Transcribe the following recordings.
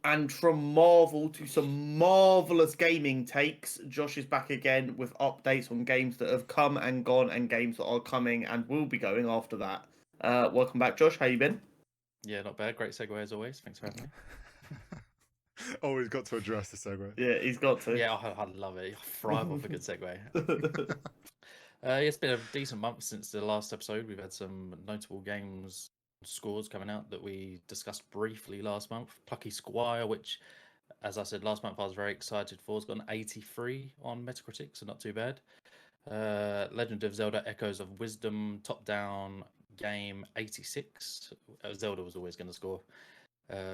And from Marvel to some marvelous gaming takes, Josh is back again with updates on games that have come and gone and games that are coming and will be going after that. Welcome back, Josh. How you been? Yeah, not bad. Great segue as always. Thanks for having me. Always got to address the segue. Yeah, he's got to. Yeah, I love it. I thrive off a good segue. It's been a decent month since the last episode. We've had some notable games scores coming out that we discussed briefly last month. Plucky Squire, which, as I said last month, I was very excited for, has got an 83 on Metacritic, so not too bad. Legend of Zelda Echoes of Wisdom, top-down game, 86. Zelda was always going to score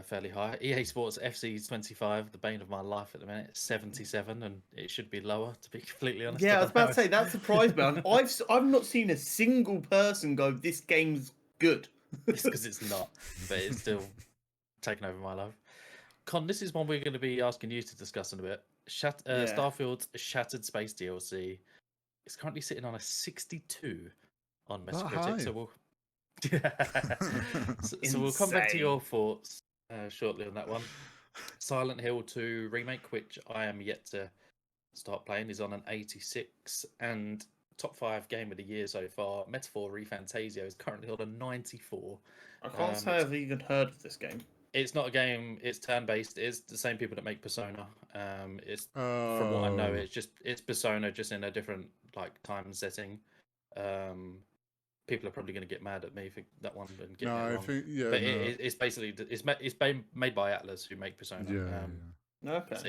fairly high. EA Sports FC 25, the bane of my life at the minute, 77, and it should be lower, to be completely honest. Yeah, I was about to say, that surprised me. I've not seen a single person go, this game's good. It's because it's not, but it's still taking over my life. Con, this is one we're going to be asking you to discuss in a bit. Starfield's Shattered Space DLC is currently sitting on a 62 on Metacritic, so we'll so we'll come back to your thoughts shortly on that one. Silent Hill 2 Remake, which I am yet to start playing, is on an 86, and top 5 game of the year so far, Metaphor ReFantazio, is currently on a 94. I can't say I've even heard of this game. It's not a game, it's turn-based. It's the same people that make Persona. It's from what I know, it's Persona, just in a different time setting. People are probably going to get mad at me for that one and get it wrong. But it's basically it's made by Atlas, who make Persona. Okay. So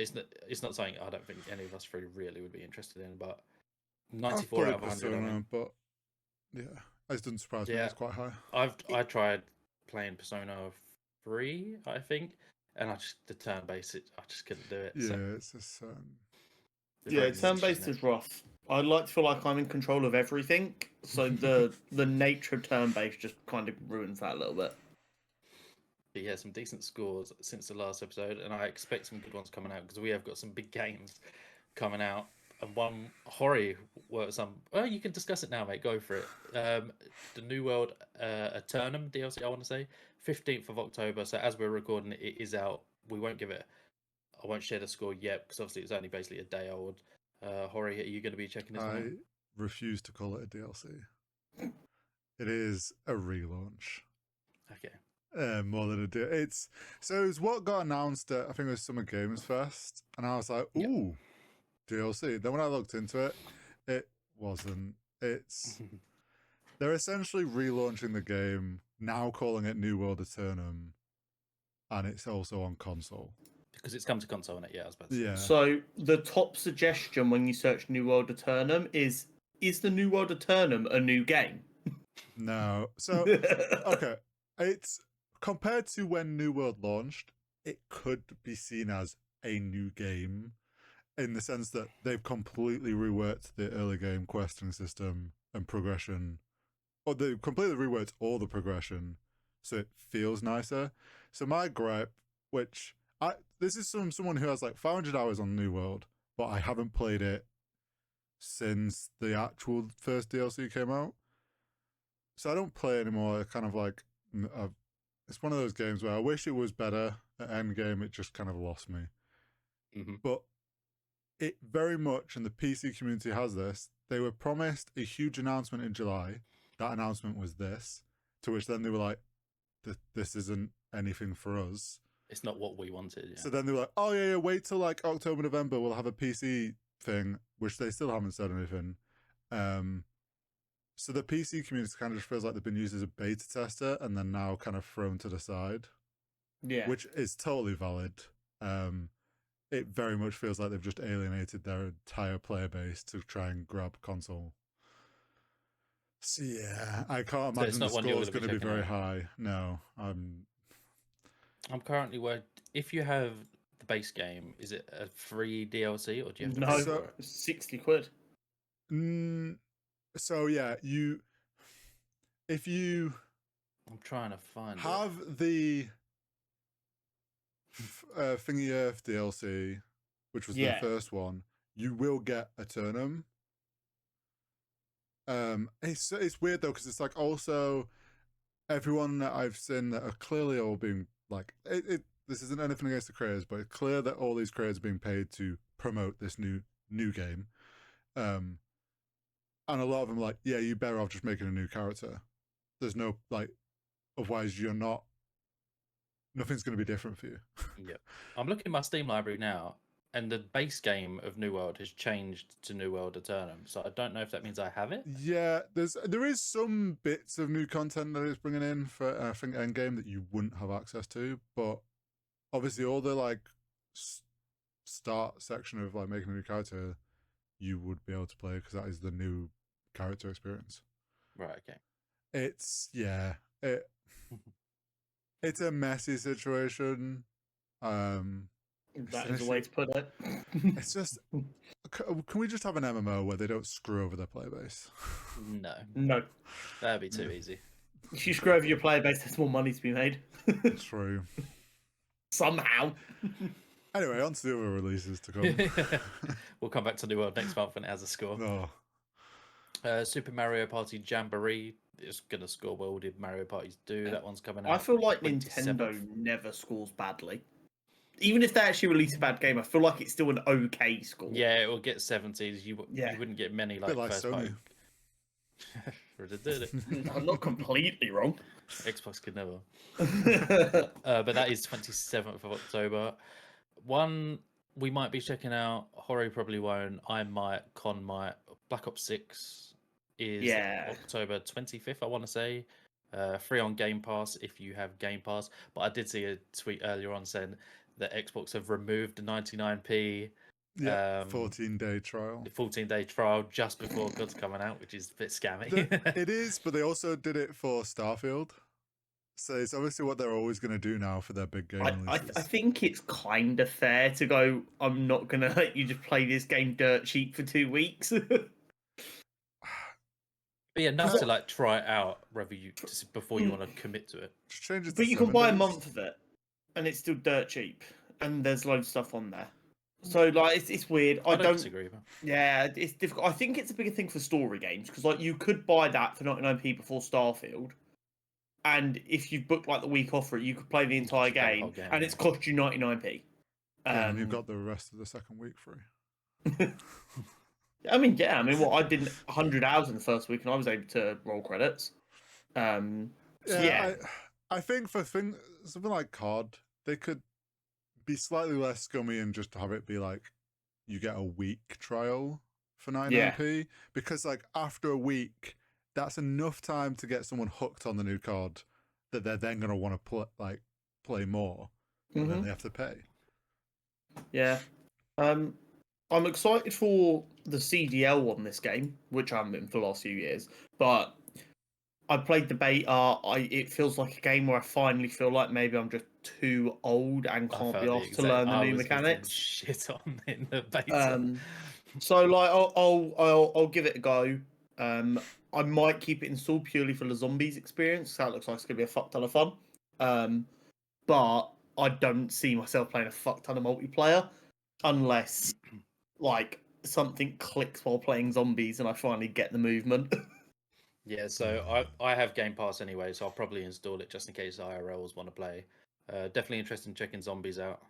it's not something I don't think any of us three really would be interested in. But 94 out of 100. Persona, but yeah, it doesn't surprise me. It's quite high. I tried playing Persona 3, I think, and the turn-based, I just couldn't do it. Yeah, so. it's just turn-based is rough. I like to feel like I'm in control of everything, so the nature of turn-based just kind of ruins that a little bit. But yeah, some decent scores since the last episode, and I expect some good ones coming out because we have got some big games coming out. And one, Hori, well, you can discuss it now, mate. Go for it. The New World Eternum DLC, I want to say, 15th of October. So as we're recording, it is out. We won't give it. I won't share the score yet because obviously it's only basically a day old. Hori, are you going to be checking this one out? I refuse to call it a DLC. It is a relaunch. Okay. More than a DLC. It's what got announced at, I think it was Summer Games Fest, and I was like, ooh, DLC. Then when I looked into it, it wasn't. They're essentially relaunching the game, now calling it New World Eternum, and it's also on console. Because it's come to console, isn't it? Yeah, I was about to say. Yeah. So the top suggestion when you search New World Eternum is the New World Eternum a new game? No. So, okay. It's compared to when New World launched, it could be seen as a new game in the sense that they've completely reworked the early game questing system and progression, or they've completely reworked all the progression so it feels nicer. So my gripe, which this is someone who has like 500 hours on New World, but I haven't played it since the actual first DLC came out. So I don't play anymore. It's kind of like, it's one of those games where I wish it was better. At endgame, it just kind of lost me. Mm-hmm. But it very much, and the PC community has this, they were promised a huge announcement in July. That announcement was this, to which then they were like, this isn't anything for us. It's not what we wanted. Yeah. So then they were like, oh yeah, wait till like October, November, we'll have a PC thing, which they still haven't said anything. So the PC community kind of just feels like they've been used as a beta tester and then now kind of thrown to the side. Yeah. Which is totally valid. It very much feels like they've just alienated their entire player base to try and grab console. So yeah, I can't imagine the score is going to be very high. No, I'm currently if you have the base game, is it a free DLC or do you have to pay for it? £60. So yeah, if you I'm trying to find have the Thingy Earth DLC, which was the first one, you will get Eternum. It's weird though because it's like also everyone that I've seen that are clearly all being like this isn't anything against the creators, but it's clear that all these creators are being paid to promote this new game. And a lot of them are like, yeah, you're better off just making a new character. There's no like, otherwise nothing's going to be different for you. Yep. I'm looking at my Steam library now, and the base game of New World has changed to New World Eternum. So I don't know if that means I have it. Yeah, there is some bits of new content that it's bringing in for I think Endgame that you wouldn't have access to, but obviously all the like start section of like making a new character, you would be able to play because that is the new character experience. Right. Okay. It's it's a messy situation. That is the way to put it. It's just, can we just have an MMO where they don't screw over their player base? No, that'd be too easy. If you screw over your player base, there's more money to be made. True. Somehow. Anyway, on to the other releases to come. We'll come back to New World next month when it has a score. Oh. Super Mario Party Jamboree is gonna score well. Did Mario Parties do? That one's coming out. I feel like 27th. Nintendo never scores badly. Even if they actually release a bad game, I feel like it's still an okay score. Yeah, it will get 70s. You wouldn't get many like like first Sony. party. I'm not completely wrong. Xbox could never. But that is 27th of October. One we might be checking out. Hori probably won't. I might. Con might. Black Ops 6 is October 25th, I want to say. Free on Game Pass if you have Game Pass. But I did see a tweet earlier on saying that Xbox have removed the 99p 14-day trial. The 14-day trial just before God's coming out, which is a bit scammy. It is, but they also did it for Starfield. So it's obviously what they're always going to do now for their big game releases. I think it's kind of fair to go, I'm not going to let you just play this game dirt cheap for 2 weeks. But yeah, enough to like try it out before you want to commit to it. Just change it to But you can 7 buy a days. month of it, and it's still dirt cheap, and there's loads of stuff on there. So like, it's weird. I don't disagree. But... Yeah, it's difficult. I think it's a bigger thing for story games because like you could buy that for 99p before Starfield, and if you booked like the week off for it, you could play the entire game, and it's cost you 99p. And you've got the rest of the second week free. I mean, what I did 100 hours in the first week, and I was able to roll credits. I think for something like COD, they could be slightly less scummy and just have it be like you get a week trial for 99p, because like after a week, that's enough time to get someone hooked on the new COD that they're then going to want to play more, and then they have to pay. Yeah. I'm excited for the CDL on this game, which I haven't been for the last few years. But I played the beta. It feels like a game where I finally feel like maybe I'm just too old and can't be asked to learn the new mechanics. Shit on in the beta. So like, I'll give it a go. I might keep it installed purely for the zombies experience. That looks like it's gonna be a fuck ton of fun. But I don't see myself playing a fuck ton of multiplayer unless like something clicks while playing zombies and I finally get the movement. Yeah, so I have Game Pass anyway, so I'll probably install it just in case IRLs want to play. Definitely interested in checking zombies out.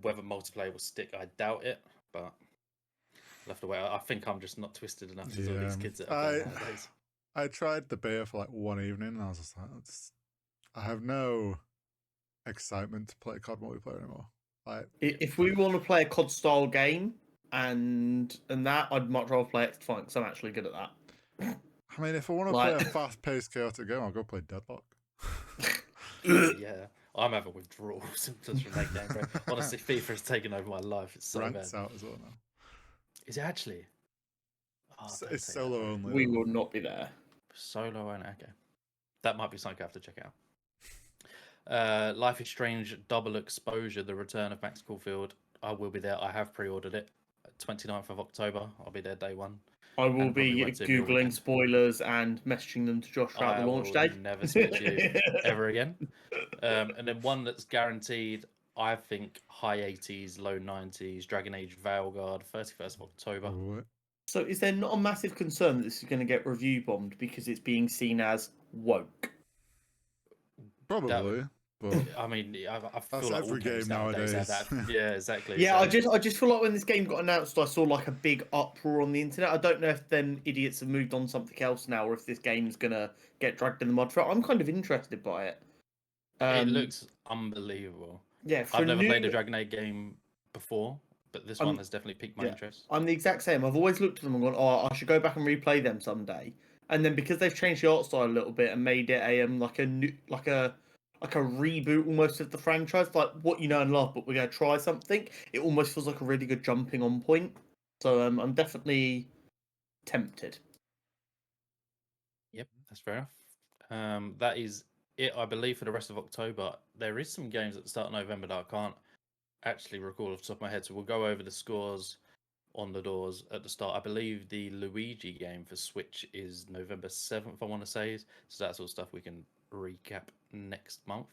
Whether multiplayer will stick, I doubt it, but I'll have to wait. I think I'm just not twisted enough to do these kids that are playing nowadays. I tried the beta for like one evening and I was just like, I have no excitement to play COD multiplayer anymore. If we want to play a COD style game and that, I'd much rather play X Defiant because I'm actually good at that. I mean, if I want to play a fast-paced, chaotic game, I'll go play Deadlock. Yeah, I'm having withdrawal symptoms from that game, bro. Honestly, FIFA has taken over my life. It's so Rank's bad. out as well now. Is it actually? Oh, it's solo only. We will not be there. Solo only, okay. That might be something I have to check out. Life is Strange Double Exposure, the return of Max Caulfield. I will be there. I have pre-ordered it. 29th of October. I'll be there day one. I will be Googling spoilers and messaging them to Josh throughout the launch day. Never speak to you ever again. And then one that's guaranteed, I think, high 80s, low 90s, Dragon Age Veilguard, 31st of October. Right. So is there not a massive concern that this is going to get review bombed because it's being seen as woke? Probably. But I mean, I That's feel like all every games game nowadays have nowadays. that. Yeah, exactly. Yeah, So, I just feel like when this game got announced, I saw like a big uproar on the internet. I don't know if them idiots have moved on to something else now, or if this game's gonna get dragged in the mud for it. I'm kind of interested by it. it looks unbelievable. Yeah, for I've never played a new, Dragon Age game before, but this I'm one has definitely piqued my yeah, interest. I'm the exact same. I've always looked at them and gone, oh, I should go back and replay them someday. And then because they've changed the art style a little bit and made it a like a new like a reboot almost of the franchise, like what you know and love, but we're gonna try something. It almost feels like a really good jumping on point. So I'm definitely tempted. Yep, that's fair enough. That is it, I believe, for the rest of October. There is some games at the start of November that I can't actually recall off the top of my head, so we'll go over the scores on the doors at the start. I believe the Luigi game for Switch is November 7th, I want to say. So that's all stuff we can recap next month.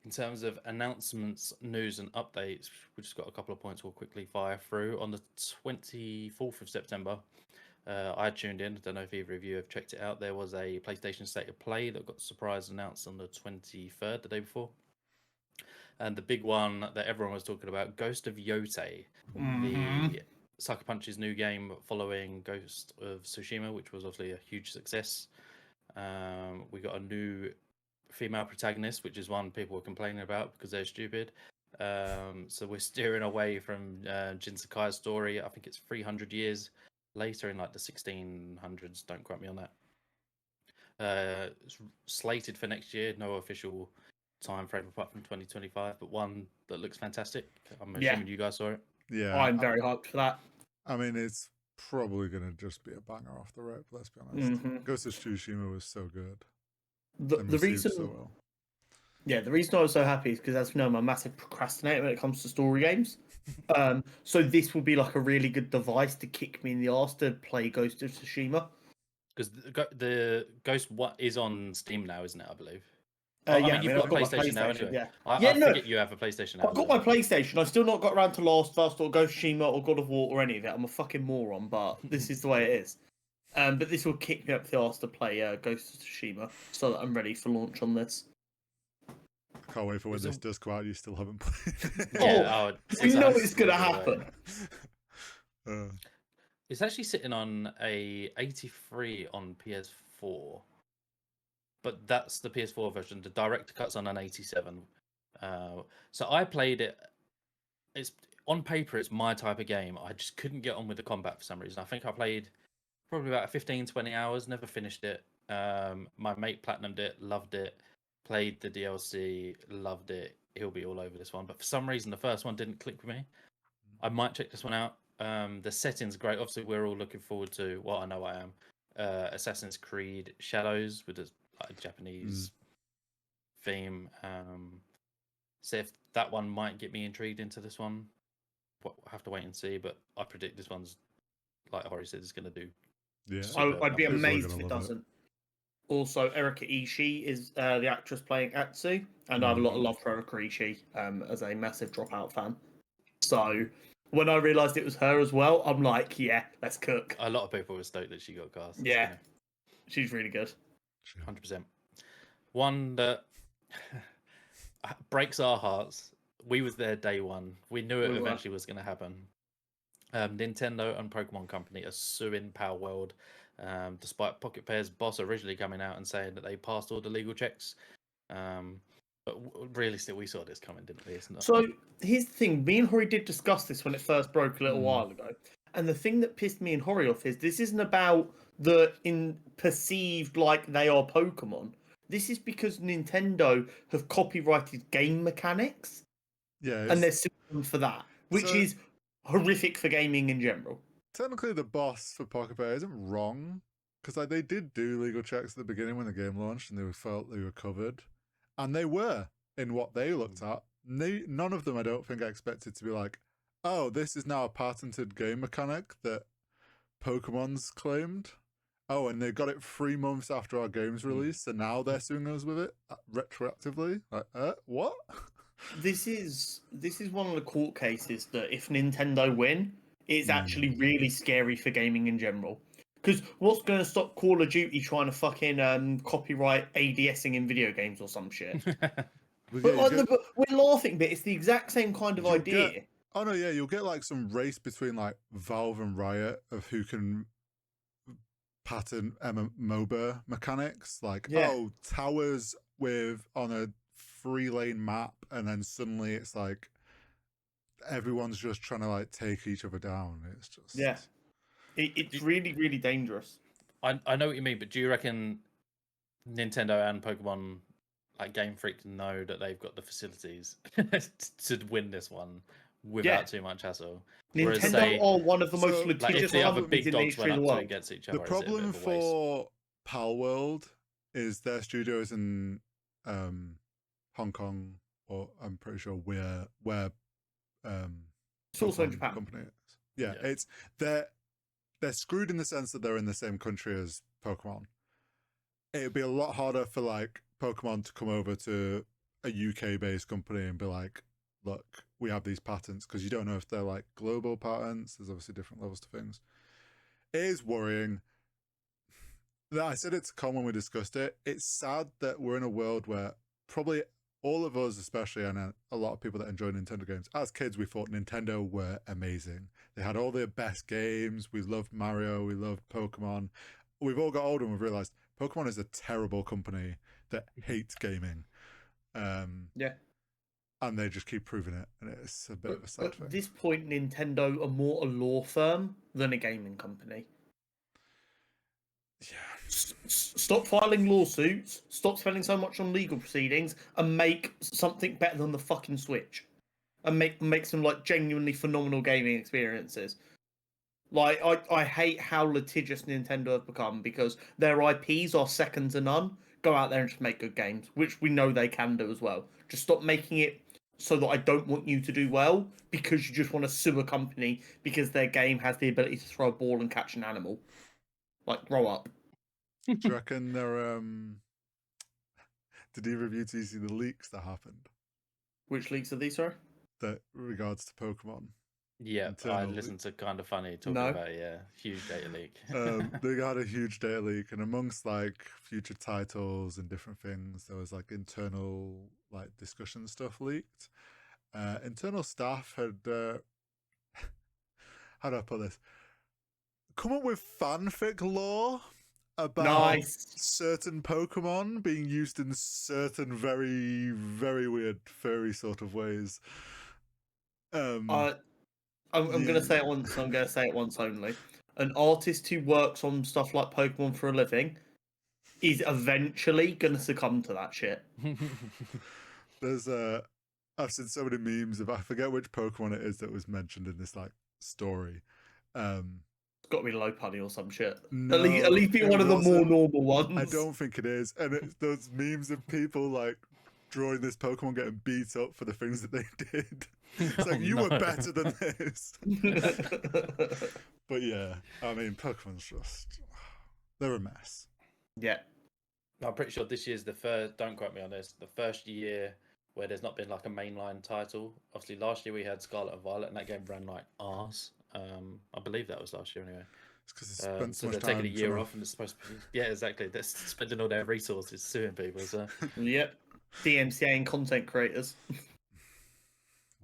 In terms of announcements, news, and updates, we just got a couple of points we'll quickly fire through. On the 24th of September, I tuned in. I don't know if either of you have checked it out. There was a PlayStation State of Play that got surprise announced on the 23rd, the day before. And the big one that everyone was talking about, Ghost of Yotei, the Sucker Punch's new game following Ghost of Tsushima, which was obviously a huge success. We got a new female protagonist, which is one people were complaining about because they're stupid. So we're steering away from Jin Sakai's story. I think it's 300 years later in like the 1600s. Don't quote me on that. It's slated for next year. No official time frame apart from 2025, but one that looks fantastic. I'm assuming you guys saw it. Yeah, I'm very hyped for that. I mean, it's probably gonna just be a banger off the rip. Let's be honest. Ghost of Tsushima was so good. The reason, so well. yeah, the reason I was so happy is because, as you know, I'm a massive procrastinator when it comes to story games. So this will be like a really good device to kick me in the arse to play Ghost of Tsushima. Because the Ghost what is on Steam now, isn't it? I believe. You've got I've got my PlayStation now anyway. Yeah, I forget you have a PlayStation now. I've got my PlayStation. I've still not got around to Last of Us or Ghost of Tsushima or God of War or any of it. I'm a fucking moron, but this is the way it is. But this will kick me up the arse to play Ghost of Tsushima, so that I'm ready for launch on this. I can't wait for when this does come out. You still haven't played. We know it's gonna happen. It's actually sitting on a 83 on PS4, but that's the PS4 version. The director cut's on an 87. So I played it. It's on paper, it's my type of game. I just couldn't get on with the combat for some reason. I think I played probably about 15, 20 hours, never finished it. My mate platinumed it, loved it, played the DLC, loved it. He'll be all over this one. But for some reason, the first one didn't click with me. I might check this one out. The setting's great. Obviously, we're all looking forward to, well, I know I am, Assassin's Creed Shadows with a Japanese theme. So if that one might get me intrigued into this one, we'll have to wait and see. But I predict this one's, like Hori said, is going to do. Yeah, I'd be People are amazed gonna if it love it. doesn't. Also, Erika Ishii is the actress playing Atsu, and I have a lot of love for Erika Ishii as a massive Dropout fan. So when I realised it was her as well, I'm like, yeah, let's cook. A lot of people were stoked that she got cast. Yeah, she's really good. 100%. One that breaks our hearts. We was there day one. We knew it eventually was going to happen. Nintendo and Pokemon Company are suing Power World, despite Pocket Pair's boss originally coming out and saying that they passed all the legal checks. But realistically, we saw this coming, didn't we? So here's the thing. Me and Hori did discuss this when it first broke a little while ago. And the thing that pissed me and Hori off is this isn't about perceived like they are Pokemon. This is because Nintendo have copyrighted game mechanics. Yeah. And they're suing them for that, which is horrific for gaming in general. Technically, the boss for Pocket Pair isn't wrong, because they did do legal checks at the beginning when the game launched, and they felt they were covered, and they were in what they looked at. None of them, I don't think, expected to be like, oh, this is now a patented game mechanic that Pokemon's claimed. Oh, and they got it 3 months after our game's release, and now they're suing us with it retroactively. Like, what? This is one of the court cases that if Nintendo win, it's actually really scary for gaming in general. Because what's going to stop Call of Duty trying to fucking copyright ADSing in video games or some shit? But But yeah, like, but we're laughing, but it's the exact same kind of You'll idea. get- oh no, yeah, you'll get like some race between like Valve and Riot of who can pattern MOBA mechanics. Like, Yeah. oh, towers with on a 3-lane map, and then suddenly it's like everyone's just trying to like take each other down. It's just Yeah. It's really, really dangerous. I know what you mean, but do you reckon Nintendo and Pokemon, like Game Freak, know that they've got the facilities to win this one without too much hassle? Whereas, Nintendo say, are one of the most so, like litigious if the other companies big in the dogs history went of up the to world. against each the other, is it a bit problem of a waste? for Palworld is their studios in Hong Kong, or I'm pretty sure where It's also in Pokemon Japan. company is. Yeah, it's they're screwed in the sense that they're in the same country as Pokemon. It'd be a lot harder for like Pokemon to come over to a UK based company and be like, look, we have these patents, because you don't know if they're like global patents. There's obviously different levels to things. It is worrying. I said it to Con when we discussed it. It's sad that we're in a world where probably all of us, especially, and a lot of people that enjoy Nintendo games, as kids, we thought Nintendo were amazing. They had all the best games. We loved Mario. We loved Pokemon. We've all got older and we've realized Pokemon is a terrible company that hates gaming. Yeah. And they just keep proving it. And it's a bit of a sad thing. At this point, Nintendo are more a law firm than a gaming company. Yeah. Stop filing lawsuits, stop spending so much on legal proceedings, and make something better than the fucking Switch. And make some like genuinely phenomenal gaming experiences. Like I hate how litigious Nintendo have become, because their IPs are second to none. Go out there and just make good games, which we know they can do as well. Just stop making it so that I don't want you to do well, because you just want to sue a company because their game has the ability to throw a ball and catch an animal. Like, grow up. Do you reckon they're did either of you two see the leaks that happened? Which leaks are these, sorry? That regards to Pokemon. Yeah, I listened to Kind of Funny talking about it. Yeah, huge data leak. They got a huge data leak, and amongst like future titles and different things, there was like internal like discussion stuff leaked. Internal staff had how do I put this? Come up with fanfic lore about certain Pokemon being used in certain very, very weird furry sort of ways. I'm going to say it once. I'm going to say it once only. An artist who works on stuff like Pokemon for a living is eventually going to succumb to that shit. There's I've seen so many memes. If I forget which Pokemon it is that was mentioned in this like story. It's got to be Lopunny or some shit. No, at least be one of the more normal ones. I don't think it is. And it's those memes of people like drawing this Pokemon getting beat up for the things that they did. It's like, you were better than this. But yeah, I mean, Pokemon's just, they're a mess. Yeah. I'm pretty sure this year's the first, don't quote me on this, the first year where there's not been like a mainline title. Obviously, last year we had Scarlet and Violet, and that game ran like arse. I believe that was last year anyway. It's because it's spent so they're taking a year off, and it's supposed to be, yeah, exactly. They're spending all their resources suing people. So yep, DMCA and content creators.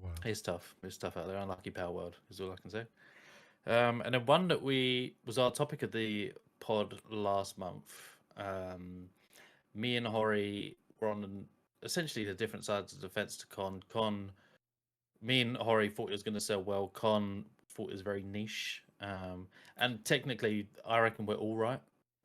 Wow. It's tough. It's tough out there. Unlucky Power World is all I can say. And then one that was our topic of the pod last month. Me and Hori were on essentially the different sides of the fence to Con. Me and Hori thought it was going to sell well. Con thought it was very niche. And technically, I reckon we're all right.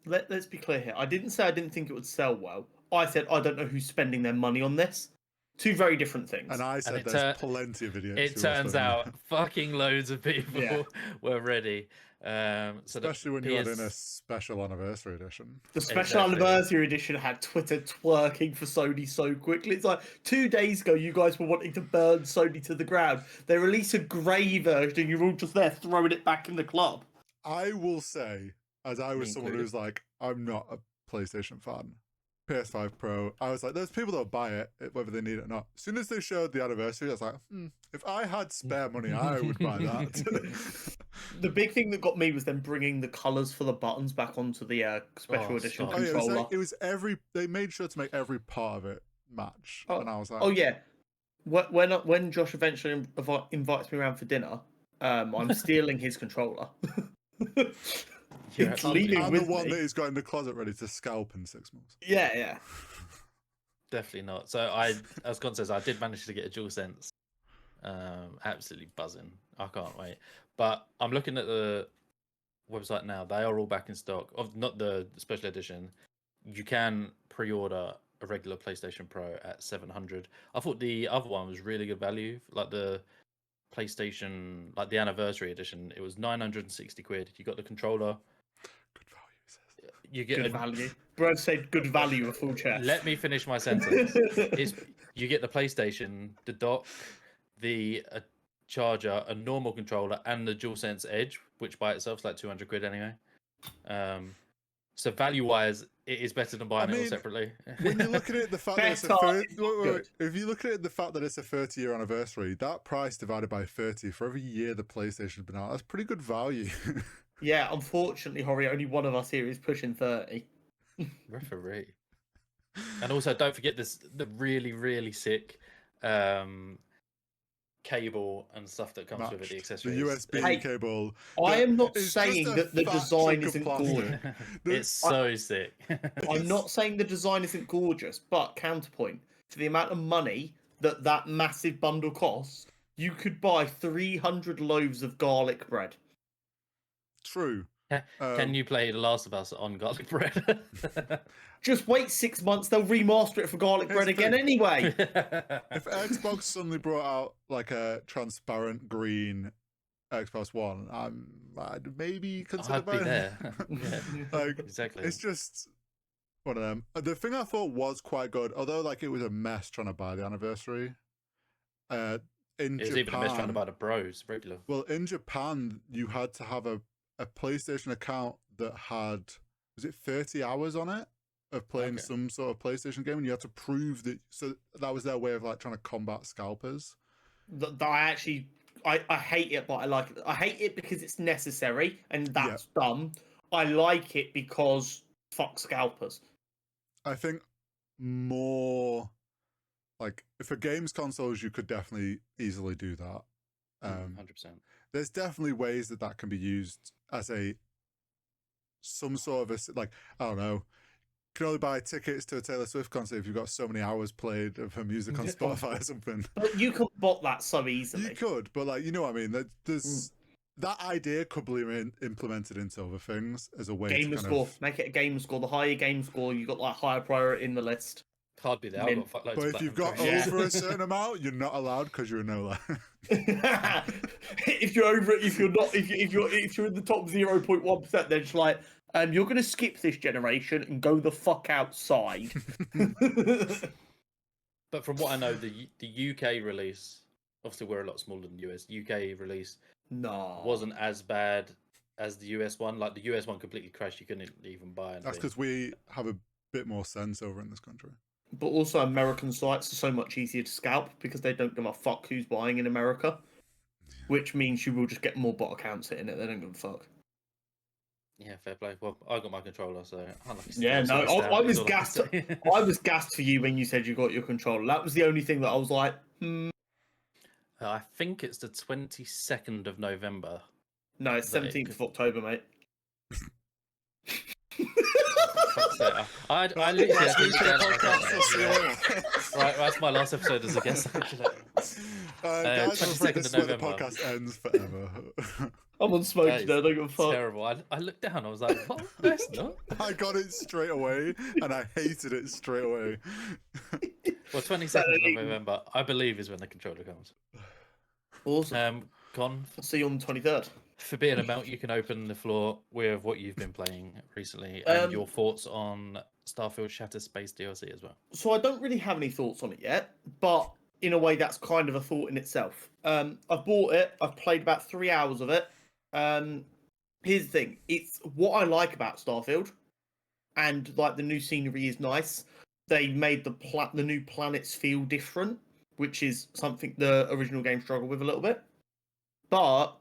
Let's be clear here. I didn't say I didn't think it would sell well. I said I don't know who's spending their money on this. Two very different things. And I said there's plenty of videos. It turns out fucking loads of people were ready. Especially when you had in a special anniversary edition. The special anniversary edition had Twitter twerking for Sony so quickly. It's like 2 days ago, you guys were wanting to burn Sony to the ground. They release a grey version, and you're all just there throwing it back in the club. I will say, as I was someone who's like, I'm not a PlayStation fan. PS5 Pro, I was like, there's people that'll buy it, whether they need it or not. As soon as they showed the anniversary, I was like, if I had spare money, I would buy that. The big thing that got me was them bringing the colours for the buttons back onto the special edition controller. It was they made sure to make every part of it match, Oh, and I was like, oh yeah. When Josh eventually invites me around for dinner, I'm stealing his controller. It's leaving I'm the with one me. that he's got in the closet ready to scalp in 6 months. Yeah. Definitely not. So I, as Con says, I did manage to get a DualSense. Absolutely buzzing. I can't wait. But I'm looking at the website now. They are all back in stock. Of not the special edition. You can pre-order a regular PlayStation Pro at 700. I thought the other one was really good value, like the PlayStation, like the anniversary edition. It was 960 quid. You got the controller. Good value, he says. You get Good value. Brad said good value a full chest. Let me finish my sentence. You get the PlayStation, the dock, the charger, a normal controller, and the DualSense Edge, which by itself is like 200 quid anyway. So value-wise, it is better than buying it all separately. When you look at it, the fact that it's a if you look at it, the fact that it's a 30-year anniversary, that price divided by 30 for every year the PlayStation's been out, that's pretty good value. Yeah, unfortunately, Horry, only one of us here is pushing 30. Referee. And also, don't forget the really, really sick cable and stuff that comes with it, the accessories. The USB cable. I am not It's saying just a that the fat design chunk of isn't plastic. gorgeous. It's so sick. I'm not saying the design isn't gorgeous, but counterpoint, for the amount of money that massive bundle costs, you could buy 300 loaves of garlic bread. True. Can you play The Last of Us on garlic bread? Just wait 6 months, they'll remaster it for garlic Here's bread the again thing. anyway. If Xbox suddenly brought out like a transparent green Xbox One, I'd maybe consider I'd be buying there. it. Yeah, Like, exactly. it's just one of them. The thing I thought was quite good, although like it was a mess trying to buy the anniversary. In It was Japan, even a mess trying to buy the Bros regular. well, in Japan, you had to have a PlayStation account that had, was it 30 hours on it of playing some sort of PlayStation game, and you had to prove that. So that was their way of like trying to combat scalpers. I hate it, but I like it. I hate it because it's necessary, and that's dumb. I like it because fuck scalpers. I think more like for games consoles, you could definitely easily do that. 100%. There's definitely ways that can be used as some sort of a, like, I don't know, you can only buy tickets to a Taylor Swift concert if you've got so many hours played of her music on Spotify or something. But you can bot that so easily. You could, but like, you know what I mean? There's that idea could be implemented into other things as a way gamer to score. Make it a gamer score. The higher game score, you got like higher priority in the list. Can't be there. I've got fuckloads but of if you've got platinum over a certain amount, you're not allowed because you're a no. If you're over it, if you're in the top 0.1%, then it's like, you're gonna skip this generation and go the fuck outside. But from what I know, the UK release, obviously we're a lot smaller than the US. UK release wasn't as bad as the US one. Like the US one completely crashed. You couldn't even buy it. That's because we have a bit more sense over in this country. But also, American sites are so much easier to scalp because they don't give a fuck who's buying in America, which means you will just get more bot accounts hitting it. They don't give a fuck. Yeah, fair play. Well, I got my controller, so yeah, no, I was gassed. I was gassed for you when you said you got your controller. That was the only thing that I was like, I think it's the 22nd of November. No, it's 17th of October, mate. I literally right, that's my last episode as a guest. Guys, 22nd of November. The podcast ends forever. I'm on smoke today. Don't give a fuck. Terrible. I looked down. I was like, "What? That's not." I got it straight away, and I hated it straight away. Well, 22nd of November, I believe, is when the controller comes. Awesome. Con. I'll see you on the 23rd. For being a melt, you can open the floor with what you've been playing recently and your thoughts on Starfield Shattered Space DLC as well. So I don't really have any thoughts on it yet, but in a way that's kind of a thought in itself. I've bought it. I've played about 3 hours of it. Here's the thing. It's what I like about Starfield, and like the new scenery is nice. They made the new planets feel different, which is something the original game struggled with a little bit. But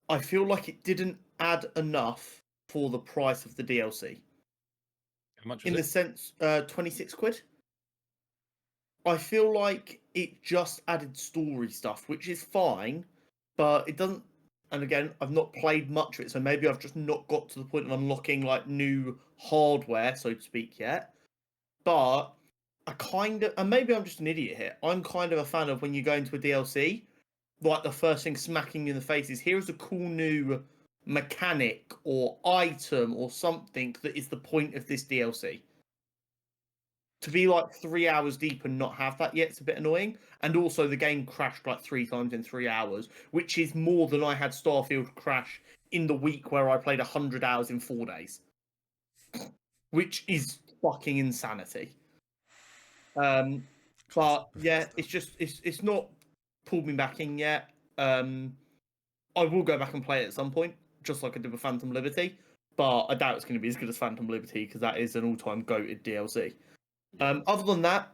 I feel like it didn't add enough for the price of the DLC. How much was in it? the sense, 26 quid. I feel like it just added story stuff, which is fine, but it doesn't. And again, I've not played much of it, so maybe I've just not got to the point of unlocking like new hardware, so to speak, yet. But I kind of, and maybe I'm just an idiot here. I'm kind of a fan of when you go into a DLC, like the first thing smacking you in the face is here's a cool new mechanic or item or something that is the point of this DLC. To be like 3 hours deep and not have that yet, it's a bit annoying. And also, the game crashed like 3 times in 3 hours, which is more than I had Starfield crash in the week where I played 100 hours in 4 days, which is fucking insanity. But yeah, it's just it's not pulled me back in yet. I will go back and play it at some point, just like I did with Phantom Liberty. But I doubt it's going to be as good as Phantom Liberty because that is an all-time goated DLC. Other than that,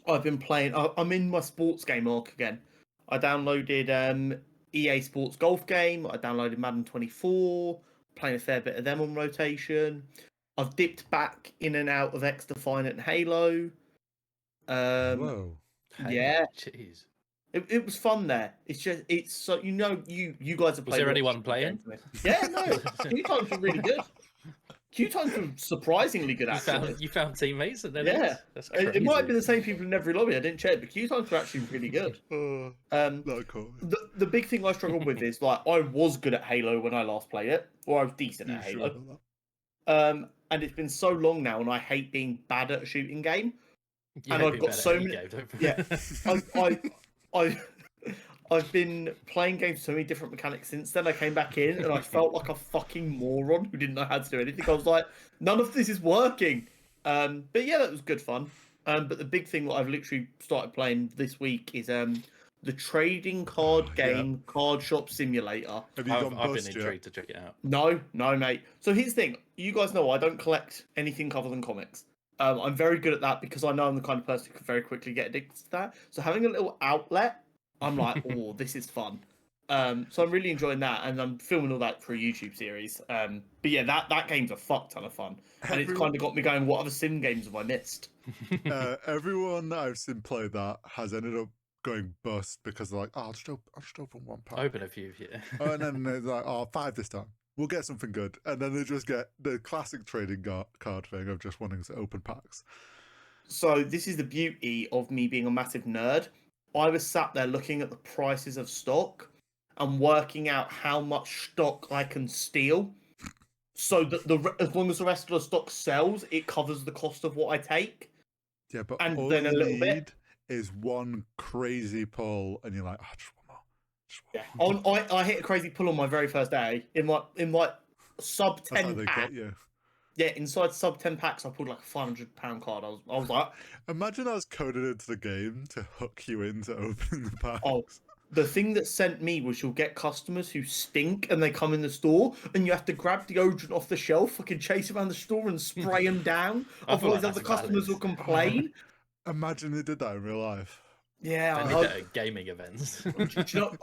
I've been playing. I'm in my sports game arc again. I downloaded EA Sports Golf Game. I downloaded Madden 24. Playing a fair bit of them on rotation. I've dipped back in and out of X Defiant and Halo. Whoa. Yeah, Jeez. it was fun there. It's so you guys have played. Was there anyone playing? Yeah, no. Queue times were really good. Queue times were surprisingly good. Actually, You found teammates, and then yeah, that's it might have been the same people in every lobby. I didn't check, but queue times were actually really good. Not cool. The big thing I struggled with is like I was good at Halo when I last played it, or I was decent at Halo. Sure And it's been so long now, and I hate being bad at a shooting game. And I've got so many. Yeah, I've been playing games with so many different mechanics since then. I came back in and I felt like a fucking moron who didn't know how to do anything. I was like, none of this is working. But yeah, that was good fun. But the big thing that I've literally started playing this week is the trading card game, Card Shop Simulator. Have you I've gone been yet? intrigued to check it out. No, mate. So here's the thing. You guys know I don't collect anything other than comics. I'm very good at that because I know I'm the kind of person who can very quickly get addicted to that. So having a little outlet, I'm like, oh, this is fun. So I'm really enjoying that, and I'm filming all that for a YouTube series. But yeah, that game's a fuck ton of fun, and it's kind of got me going. What other sim games have I missed? Everyone that I've seen play that has ended up going bust because they're like, oh, I'll just open one pack. Open a few, yeah. And then they're like, oh, 5 this time. We'll get something good. And then they just get the classic trading card thing of just wanting to open packs. So this is the beauty of me being a massive nerd. I was sat there looking at the prices of stock and working out how much stock I can steal, so that as long as the rest of the stock sells, it covers the cost of what I take. Yeah, but And all then you a little need bit is one crazy pull, and you're like, oh, just one more. Just one more. I hit a crazy pull on my very first day in my sub That's how 10 they pack. get you. Yeah, inside sub 10 packs, I pulled like a £500 card. I was like, Imagine that was coded into the game to hook you into opening the packs. oh. The thing that sent me was you'll get customers who stink and they come in the store and you have to grab deodorant off the shelf, fucking chase around the store and spray them down. Otherwise, like other that's customers will complain. Imagine they did that in real life. Yeah, They did that at gaming events. do you know,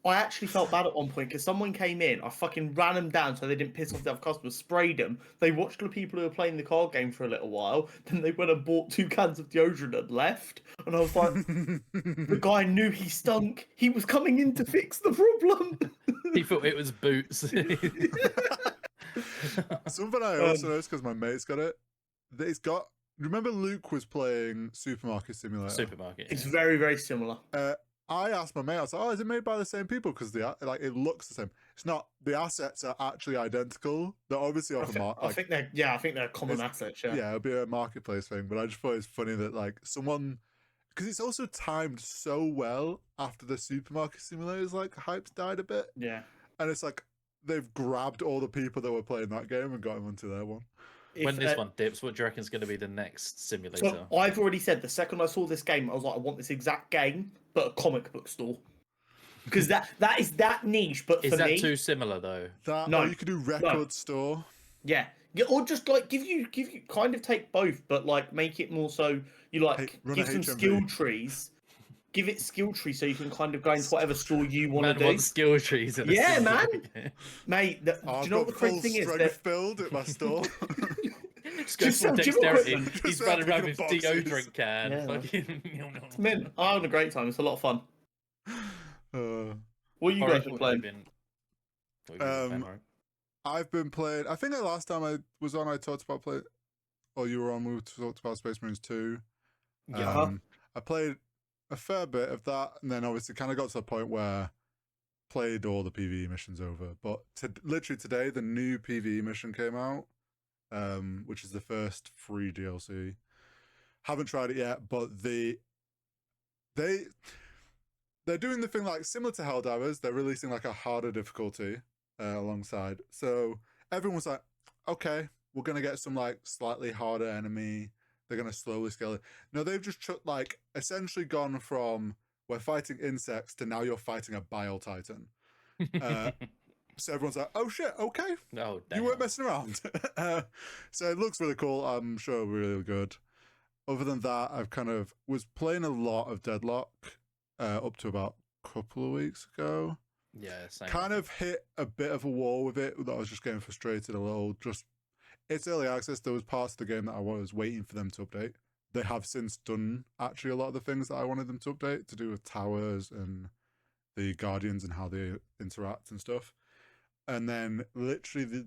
I actually felt bad at one point because someone came in, I fucking ran them down so they didn't piss off the other customers, sprayed them. They watched the people who were playing the card game for a little while, then they went and bought 2 cans of deodorant and left. And I was like, the guy knew he stunk. He was coming in to fix the problem. He thought it was boots. Something I also noticed because my mate's got it. That it's got. Remember, Luke was playing Supermarket Simulator. Supermarket. It's very, very similar. I asked my mate, I was like, oh, is it made by the same people? Because it looks the same. It's not. The assets are actually identical. They're obviously off the market. I think they're common assets. Yeah, it'll be a marketplace thing. But I just thought it's funny that like someone, because it's also timed so well after the Supermarket Simulator's like hype's died a bit. Yeah, and it's like they've grabbed all the people that were playing that game and got them onto their one. When this one dips, what do you reckon is going to be the next simulator? So I've already said the second I saw this game, I was like, I want this exact game, but a comic book store. Because that is that niche, but is for that me, too similar though? No, you could do record store. Yeah, or just like give you kind of take both, but like make it more so you like give some skill trees. Give it skill trees so you can kind of go into whatever store you want to do. Want skill trees. Yeah, man. Mate, do you know what the crazy thing is? That build at my store. Just go for dexterity. He's running around with deodorant can. Man, I had a great time. It's a lot of fun. What you Ori, guys been what playing? have you been playing, Ori? I've been playing. I think the last time I was on, I talked about play, or you were on. We talked about Space Marines 2. Yeah. I played a fair bit of that, and then obviously kind of got to the point where played all the PvE missions over. But literally today, the new PvE mission came out, which is the first free DLC. Haven't tried it yet, but they're doing the thing like similar to Helldivers. They're releasing like a harder difficulty alongside. So everyone's like, okay, we're gonna get some like slightly harder enemy. They're gonna slowly scale it. No, they've just like essentially gone from we're fighting insects to now you're fighting a bile titan. So everyone's like, oh shit, okay, Oh, you weren't messing around. So it looks really cool. I'm sure really good. Other than that, I've kind of was playing a lot of Deadlock up to about a couple of weeks ago. Yeah, same. Kind of hit a bit of a wall with it that I was just getting frustrated a little. Just it's early access. There was parts of the game that I was waiting for them to update. They have since done actually a lot of the things that I wanted them to update to do with towers and the guardians and how they interact and stuff. And then literally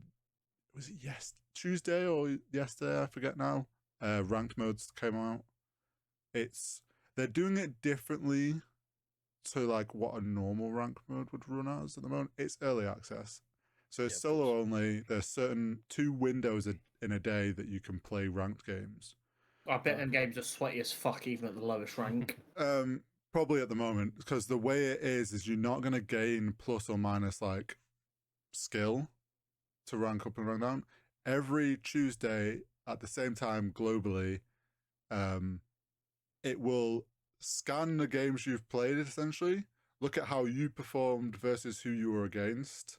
was it Tuesday or yesterday? I forget now. Ranked modes came out. They're doing it differently to like what a normal ranked mode would run as at the moment. It's early access, so it's solo only. There's certain 2 windows in a day that you can play ranked games. I bet them games are sweaty as fuck, even at the lowest rank. Probably at the moment, because the way it is you're not going to gain plus or minus like skill to rank up and rank down. Every Tuesday at the same time globally, it will scan the games you've played essentially, look at how you performed versus who you were against,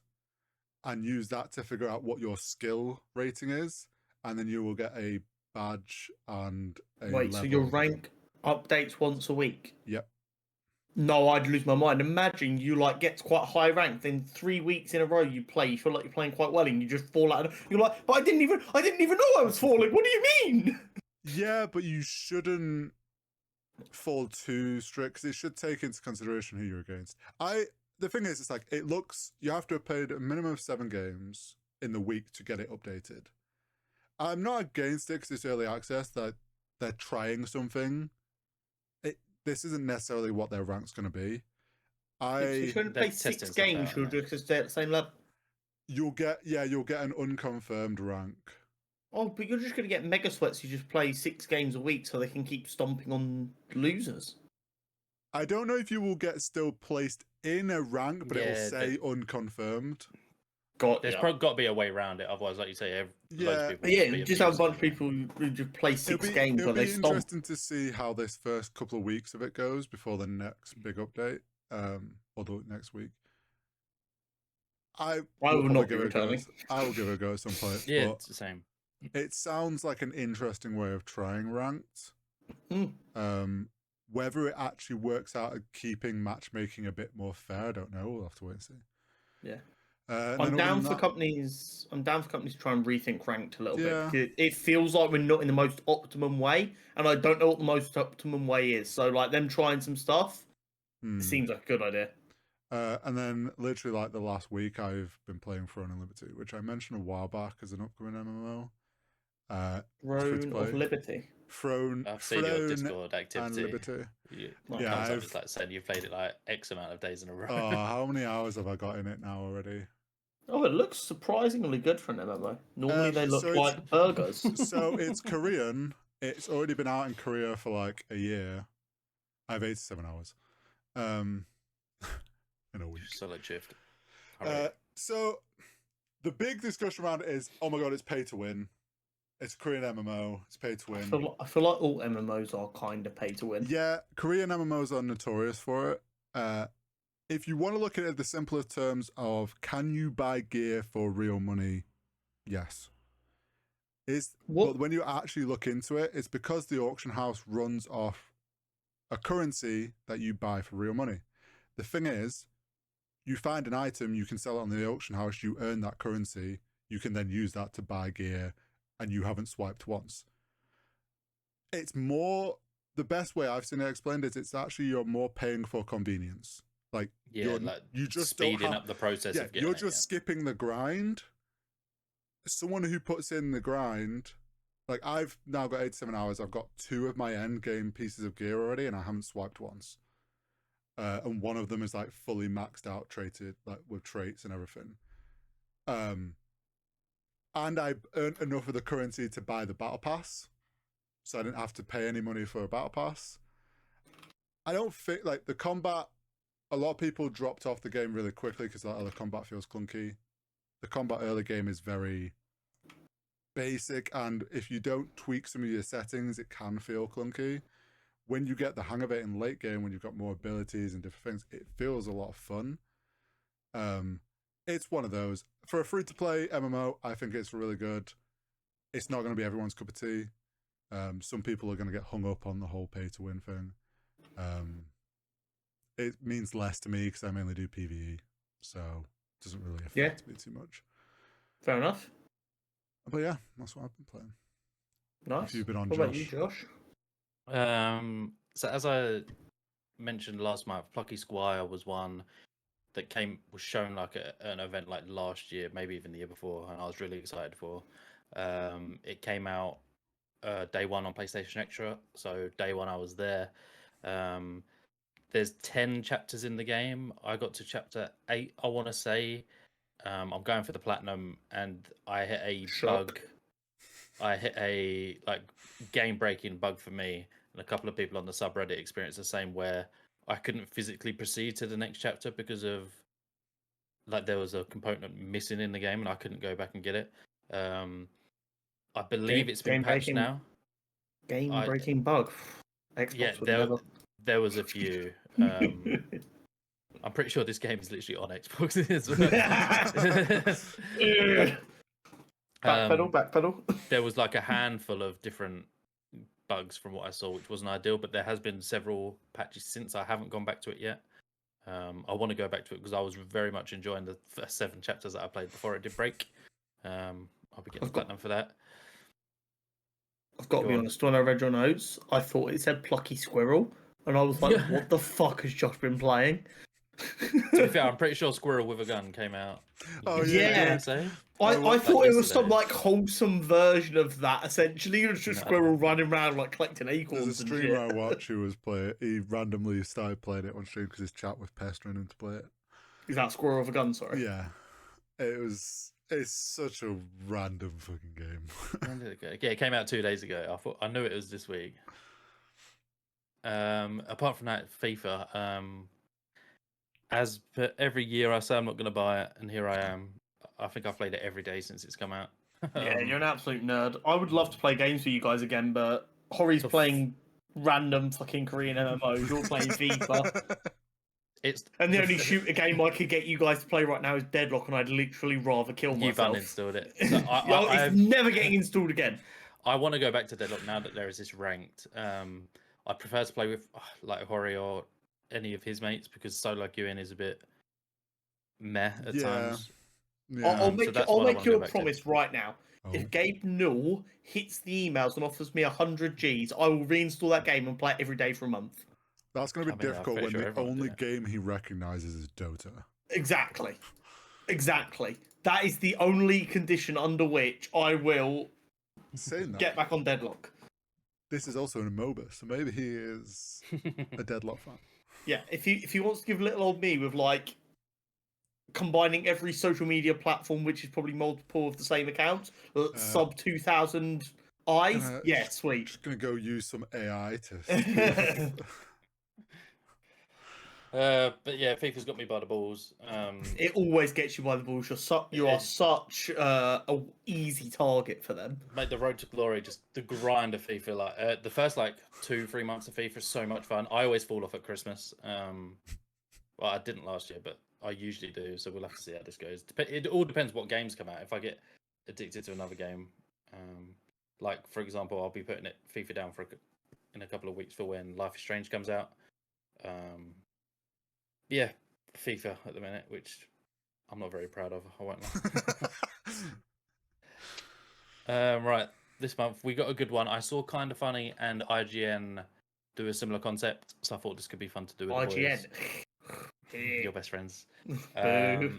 and use that to figure out what your skill rating is, and then you will get a badge and a Wait, level. so your rank updates once a week? Yep. No, I'd lose my mind. Imagine you like get to quite high rank, then 3 weeks in a row you play, you feel like you're playing quite well, and you just fall out. You're like, but I didn't even know I was falling. What do you mean? Yeah, but you shouldn't fall too strict, because it should take into consideration who you're against. The thing is, it's like you have to have played a minimum of 7 games in the week to get it updated. I'm not against it because it's early access, that they're trying something. This isn't necessarily what their rank's going to be. If you're going to play 6 games, you'll just stay at the same level. You'll get an unconfirmed rank. Oh, but you're just going to get mega sweats. You just play 6 games a week so they can keep stomping on losers. I don't know if you will get still placed in a rank, but it will say unconfirmed. There's probably got to be a way around it. Otherwise, like you say, loads of people just have a bunch of people who just play 6 games. It'll be interesting to see how this first couple of weeks of it goes before the next big update, or the next week. I will not give it a go. I will give it a go at some point. Yeah, it's the same. It sounds like an interesting way of trying ranked. Whether it actually works out at keeping matchmaking a bit more fair, I don't know. We'll have to wait and see. Yeah. I'm down for companies to try and rethink ranked a little bit. It feels like we're not in the most optimum way, and I don't know what the most optimum way is. So like them trying some stuff seems like a good idea. And then literally like the last week I've been playing Throne of Liberty, which I mentioned a while back as an upcoming MMO. Throne of Liberty. I've seen your Discord activity. And Liberty. I was like saying you played it like X amount of days in a row. Oh, how many hours have I got in it now already? Oh, it looks surprisingly good for an MMO. Normally they look like burgers. So it's Korean. It's already been out in Korea for like a year. I have 87 hours. In a week. So like shift. So the big discussion around it is, oh my god, it's pay to win. It's a Korean MMO. It's pay to win. I feel like all MMOs are kind of pay to win. Yeah, Korean MMOs are notorious for it. If you want to look at it in the simplest terms of can you buy gear for real money? Yes. But when you actually look into it, it's because the auction house runs off a currency that you buy for real money. The thing is, you find an item, you can sell it on the auction house, you earn that currency, you can then use that to buy gear, and you haven't swiped once. It's more the best way I've seen it explained is it's actually you're more paying for convenience. Like Yeah, like you just speeding don't have, up the process of getting you're it. just skipping the grind. Someone who puts in the grind, like I've now got 87 hours. I've got 2 of my end game pieces of gear already, and I haven't swiped once. And one of them is like fully maxed out, traded like with traits and everything. And I earned enough of the currency to buy the battle pass, so I didn't have to pay any money for a battle pass. I don't think like the combat. A lot of people dropped off the game really quickly because the combat feels clunky. The combat early game is very basic, and if you don't tweak some of your settings, it can feel clunky. When you get the hang of it in late game, when you've got more abilities and different things, it feels a lot of fun. It's one of those. For a free-to-play MMO, I think it's really good. It's not going to be everyone's cup of tea. Some people are going to get hung up on the whole pay-to-win thing. It means less to me because I mainly do PvE, so it doesn't really affect me too much. Fair enough. But yeah, that's what I've been playing. Nice. If you've been on, what Josh? about you, Josh? So as I mentioned last month, Plucky Squire was one that was shown like an event like last year, maybe even the year before, and I was really excited for. It came out day one on PlayStation Extra, so day one I was there. There's 10 chapters in the game. I got to chapter 8, I want to say. I'm going for the platinum, and I hit a bug. I hit a like game-breaking bug for me, and a couple of people on the subreddit experienced the same, where I couldn't physically proceed to the next chapter because of like there was a component missing in the game, and I couldn't go back and get it. I believe it's been patched now. Game-breaking bug. Xbox Yeah, would never. there was a few. I'm pretty sure this game is literally on Xbox as well. Backpedal. There was like a handful of different bugs from what I saw, which wasn't ideal, but there has been several patches since. I haven't gone back to it yet. I want to go back to it because I was very much enjoying the first 7 chapters that I played before it did break. I'll be getting platinum for that. I've got to be honest, when I read your notes, I thought it said Plucky Squirrel, and I was like, what the fuck has Josh been playing? To be fair, I'm pretty sure Squirrel with a Gun came out. Oh yeah. I thought it was some like wholesome version of that. Essentially, it's just Squirrel running around like collecting acorns. There's a streamer I watch who was playing. He randomly started playing it on stream because his chat was pestering him to play it. Is that Squirrel with a Gun? Sorry. Yeah, it's such a random fucking game. When did it go? Yeah, it came out 2 days ago. I knew it was this week. Apart from that, FIFA. As per every year, I say I'm not going to buy it, and here I am. I think I've played it every day since it's come out. Yeah, you're an absolute nerd. I would love to play games with you guys again, but Hori's playing random fucking Korean MMOs. You're playing FIFA. And the only shooter game I could get you guys to play right now is Deadlock, and I'd literally rather kill myself. You've uninstalled it. So it's never getting installed again. I want to go back to Deadlock now that there is this ranked. I prefer to play with like Hori or any of his mates because solo queuing is a bit meh at times. Yeah. I'll make you a promise right now. If Gabe Newell hits the emails and offers me 100 Gs, I will reinstall that game and play it every day for a month. That's going to be difficult when the only game he recognizes is Dota. Exactly. That is the only condition under which I will get back on Deadlock. This is also an MOBA, so maybe he is a Deadlock fan. Yeah, if he wants to give little old me with like combining every social media platform, which is probably multiple of the same accounts, sub 2,000 eyes, yeah, sweet. Just gonna go use some AI to. But yeah, FIFA's got me by the balls. It always gets you by the balls. You are such a easy target for them. Mate, the road to glory, just the grind of FIFA. Like the first 2-3 months of FIFA is so much fun. I always fall off at Christmas. Well, I didn't last year, but I usually do. So we'll have to see how this goes. It all depends what games come out. If I get addicted to another game, like for example, I'll be putting FIFA down in a couple of weeks for when Life is Strange comes out. Yeah, FIFA at the minute, which I'm not very proud of. I won't lie. Right, this month we got a good one. I saw Kinda Funny and IGN do a similar concept. So I thought this could be fun to do with the IGN. boys, your best friends. Boo.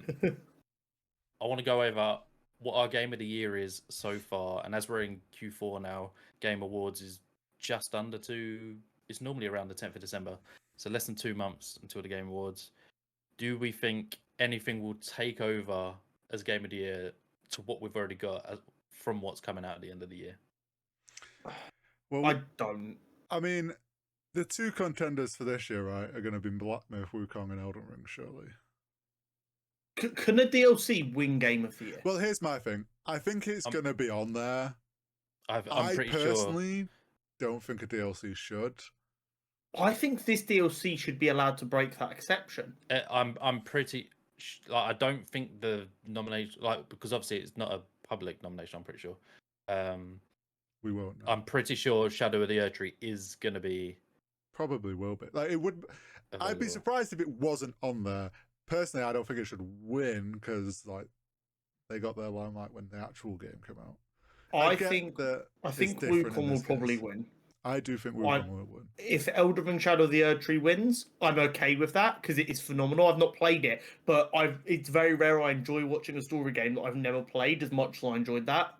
I want to go over what our game of the year is so far, and as we're in Q4 now, Game Awards is just under two. It's normally around the 10th of December, so less than 2 months until the Game Awards. Do we think anything will take over as Game of the Year to what we've already got from what's coming out at the end of the year? Well, I don't. I mean, the two contenders for this year, right, are going to be Black Myth, Wukong, and Elden Ring, surely. Can a DLC win Game of the Year? Well, here's my thing. I think it's going to be on there. I'm pretty personally don't think a DLC should. I think this DLC should be allowed to break that exception. I'm pretty. I don't think the nomination, because obviously it's not a public nomination. I'm pretty sure. We won't know. I'm pretty sure Shadow of the Erdtree is going to be. Probably will be. Like it would. Available. I'd be surprised if it wasn't on there. Personally, I don't think it should win because like they got their limelight when the actual game came out. I think Wukong will probably win. I do think Wukong will win. If Elden Ring Shadow of the Erdtree wins, I'm okay with that because it is phenomenal. I've not played it, but it's very rare I enjoy watching a story game that I've never played as much as I enjoyed that.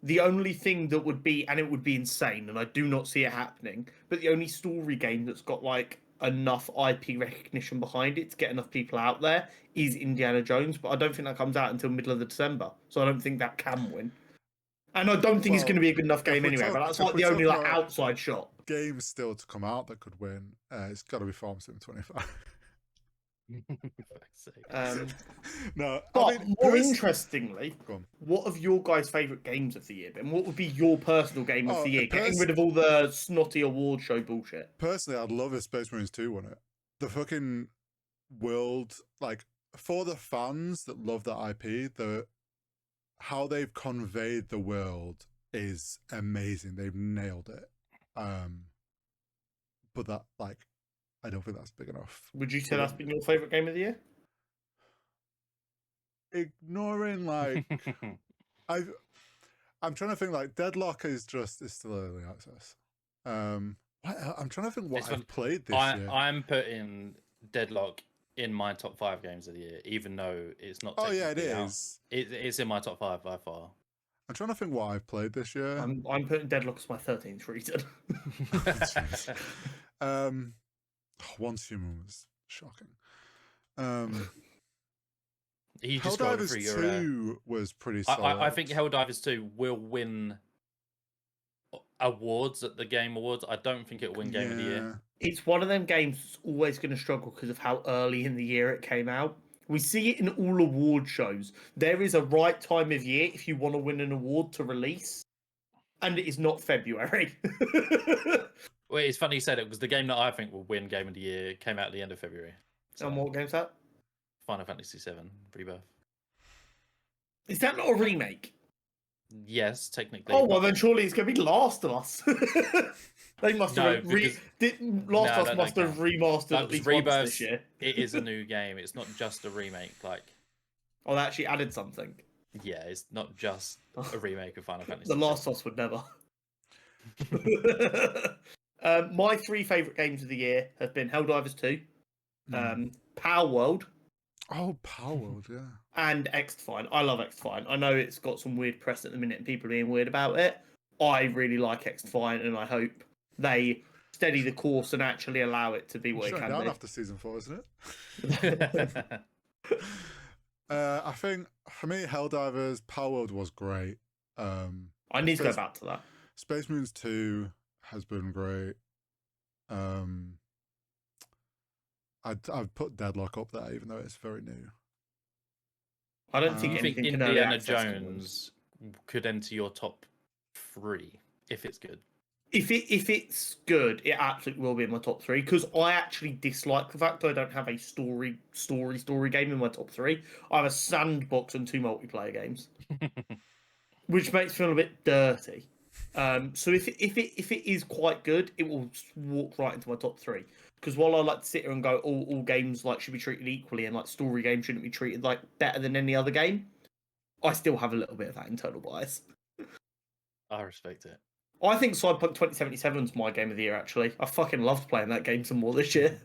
The only thing that would be, and it would be insane, and I do not see it happening, but the only story game that's got like enough IP recognition behind it to get enough people out there is Indiana Jones, but I don't think that comes out until middle of December, so I don't think that can win. And I don't think it's going to be a good enough game anyway, but that's like the only like outside shot. Games still to come out that could win. It's got to be Farm Sim 25. No, but I mean, more interestingly, what have your guys' favourite games of the year been? What would be your personal game of the year? Getting rid of all the snotty award show bullshit. Personally, I'd love if Space Marines 2 won it. The fucking world, like, for the fans that love the IP, how they've conveyed the world is amazing. They've nailed it. But that, like, I don't think that's big enough. Would you say that's been your favourite game of the year? Ignoring, like, I'm trying to think, like, Deadlock is still early access. I'm trying to think what I've played this year. I'm putting Deadlock in my top 5 games of the year, even though it's not. Oh yeah, it is. It's in my top 5 by far. I'm trying to think what I've played this year. I'm putting Deadlock as my 13th reason. Once Human was shocking. He just got it for your, 2 was pretty solid. I think Helldivers 2 will win awards at the Game Awards. I don't think it'll win Game of the Year. It's one of them games that's always going to struggle because of how early in the year it came out. We see it in all award shows. There is a right time of year if you want to win an award to release, and it is not February. Well, it's funny you said it because the game that I think will win Game of the Year came out at the end of February. So, and what game's that? Final Fantasy VII Rebirth. Is that not a remake? Yes, technically. Oh, well, then surely it's going to be Last of Us. They must have Last of Us must have remastered at least once this year. It is a new game. It's not just a remake. Oh, they actually added something. Yeah, it's not just a remake of Final Fantasy. The Last of Us would never. My 3 favourite games of the year have been Helldivers 2, Power World. Oh, Power World, yeah. And X-Defiant. I love X-Defiant. I know it's got some weird press at the minute and people are being weird about it. I really like X-Defiant and I hope they steady the course and actually allow it to be what it can be. After season 4, isn't it? I think, for me, Helldivers, Power World was great. I need to go back to that. Space Marines 2 has been great. I've put Deadlock up there, even though it's very new. I don't think anything can Indiana Jones could enter your top 3 if it's good. If it's good, it absolutely will be in my top 3 because I actually dislike the fact that I don't have a story game in my top 3. I have a sandbox and 2 multiplayer games, which makes me feel a bit dirty. So if it is quite good, it will walk right into my top 3. Because while I like to sit here and go, all games like should be treated equally, and like story games shouldn't be treated like better than any other game, I still have a little bit of that internal bias. I respect it. I think Cyberpunk 2077 is my game of the year. Actually, I fucking loved playing that game some more this year.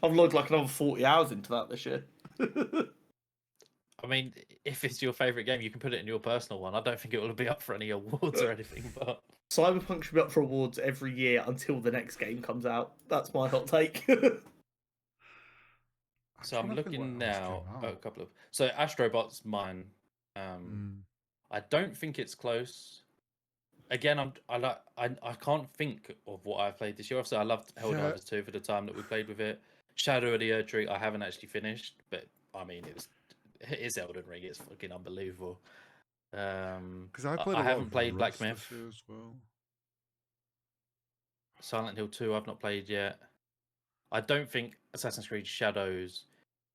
I've logged like another 40 hours into that this year. I mean, if it's your favorite game, you can put it in your personal one. I don't think it will be up for any awards or anything, but Cyberpunk should be up for awards every year until the next game comes out. That's my hot take. so I'm trying to think what looking else now came at a out. couple of. So Astrobot's mine. I don't think it's close. Again, I can't think of what I've played this year. Obviously, I loved Helldivers 2 for the time that we played with it. Shadow of the Erdtree, I haven't actually finished, but I mean, it's Elden Ring. It's fucking unbelievable. Because I played. I a lot haven't of played Black Rust Myth. this year as well. Silent Hill 2, I've not played yet. I don't think Assassin's Creed Shadows.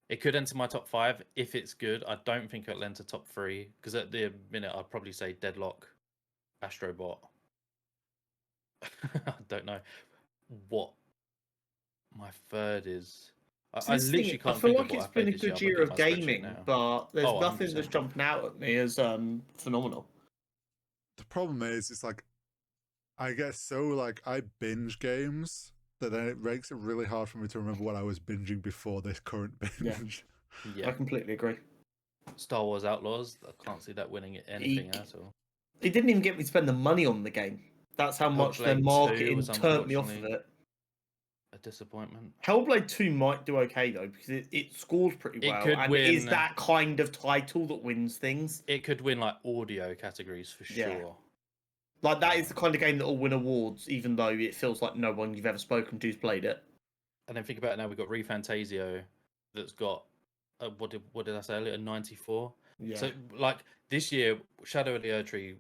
It could enter my top 5 if it's good. I don't think it'll enter top 3 because at the minute I'd probably say Deadlock, Astrobot. I don't know what my third is. I literally can't I feel think like of what it's I been played a this year. good I'm year looking of at my spreadsheet gaming, now. but there's Oh, nothing that's 100%. jumping out at me as phenomenal. The problem is, it's like I get so like I binge games that then it makes it really hard for me to remember what I was binging before this current binge. I Yeah, completely agree. Star Wars Outlaws. I can't see that winning anything Eek. at all. It didn't even get me to spend the money on the game. That's how much their Hellblade 2 marketing was turned me off of unfortunately it. a disappointment. Hellblade 2 might do okay though, because it scores pretty It well could and it is win. that kind of title that wins things. It could win like audio categories for Yeah. sure. Like that is the kind of game that will win awards, even though it feels like no one you've ever spoken to's played it. And then think about it now. We've got ReFantasio that's got what did I say earlier? 94. Yeah. So like this year, Shadow of the Erdtree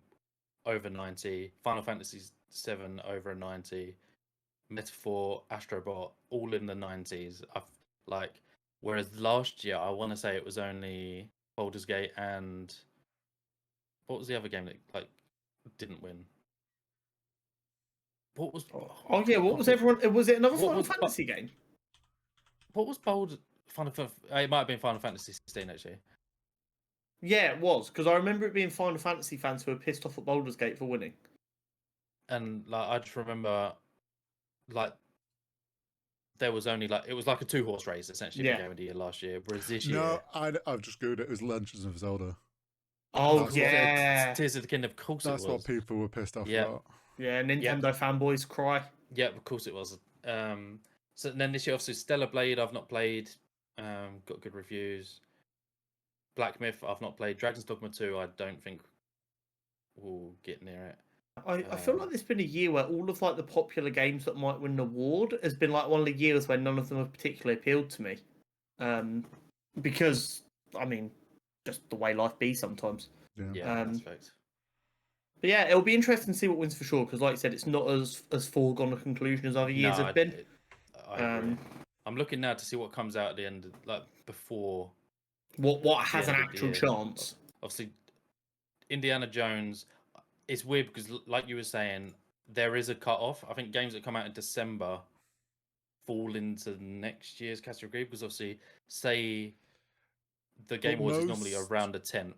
over 90, Final Fantasy 7 over a 90, Metaphor, Astrobot all in the 90s. Whereas last year I want to say it was only Baldur's Gate and what was the other game that like didn't win? What was? Oh yeah, what was everyone? Was it another Final Fantasy game? What was Final? It might have been Final Fantasy 16 actually. Yeah, it was because I remember it being Final Fantasy fans who were pissed off at Baldur's Gate for winning. And like I just remember, like there was only like it was like a 2-horse race essentially for Game of the Year last year. Whereas this year, I've just googled it. It was Legends of Zelda. Oh That's yeah, Tears of the Kingdom. Of course, that's it was. what people were pissed off Yeah. about. Yeah, Nintendo fanboys cry. Yeah, of course it was. So then this year, obviously, Stellar Blade, I've not played. Got good reviews. Black Myth, I've not played. Dragon's Dogma 2, I don't think we'll get near it. I feel like there's been a year where all of like the popular games that might win an award has been like one of the years where none of them have particularly appealed to me. Because I mean, just the way life be sometimes. Yeah, that's fact. But yeah, it'll be interesting to see what wins for sure. Because like I said, it's not as foregone a conclusion as other years have been. I agree. I'm looking now to see what comes out at the end, like before. What has an actual chance? Obviously, Indiana Jones. It's weird because, like you were saying, there is a cut-off. I think games that come out in December fall into next year's category because obviously, say the Game Awards is normally around the 10th.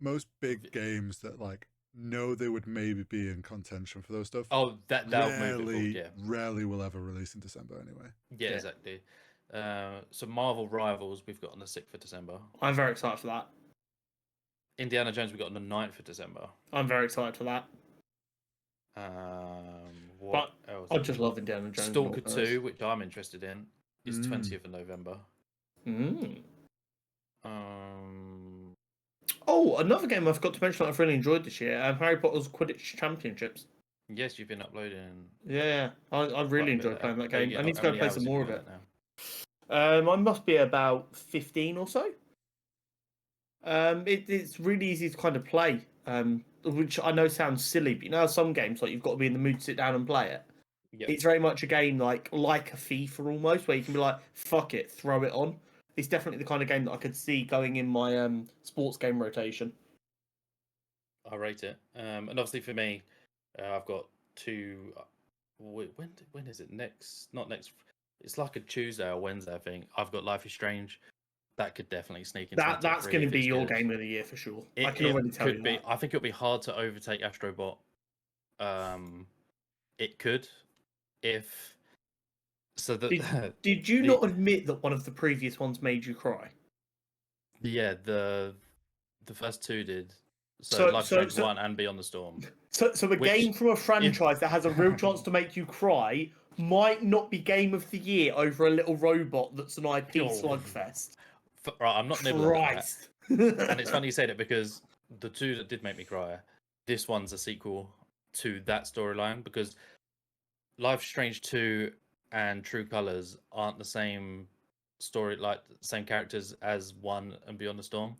Most big games that like know they would maybe be in contention for those stuff. Oh, that'll move it forward, yeah. Rarely will ever release in December anyway. Yeah, exactly. So Marvel Rivals we've got on the 6th of December. I'm very excited for that. Indiana Jones we got on the 9th of December. I'm very excited for that. What else? I just love Indiana Jones. Stalker 2, which I'm interested in, is 20th of November. Oh, another game I forgot to mention that I've really enjoyed this year, Harry Potter's Quidditch Championships. Yes, you've been uploading. Yeah, I really enjoyed playing that game. I need to go play some more of it. Now? I must be about 15 or so. It's really easy to kind of play, which I know sounds silly, but you know how some games like you've got to be in the mood to sit down and play it. Yep. It's very much a game like a FIFA almost, where you can be like, fuck it, throw it on. It's definitely the kind of game that I could see going in my sports game rotation. I rate it, and obviously for me, I've got 2. When is it? Not next. It's like a Tuesday or Wednesday, I think. I've got Life is Strange. That could definitely sneak into that's going to be your game of the year for sure. I can already tell you that. I think it'll be hard to overtake Astrobot It could, if so. Did you not admit that one of the previous ones made you cry? Yeah, the first two did. So Life is Strange 1 and Beyond the Storm. So a game from a franchise that has a real chance to make you cry might not be Game of the Year over a little robot that's an IP slugfest. Right, I'm not nibbling at that. And it's funny you say that because the two that did make me cry, this one's a sequel to that storyline, because Life is Strange 2 and True Colors aren't the same story, like same characters as 1 and Beyond the Storm.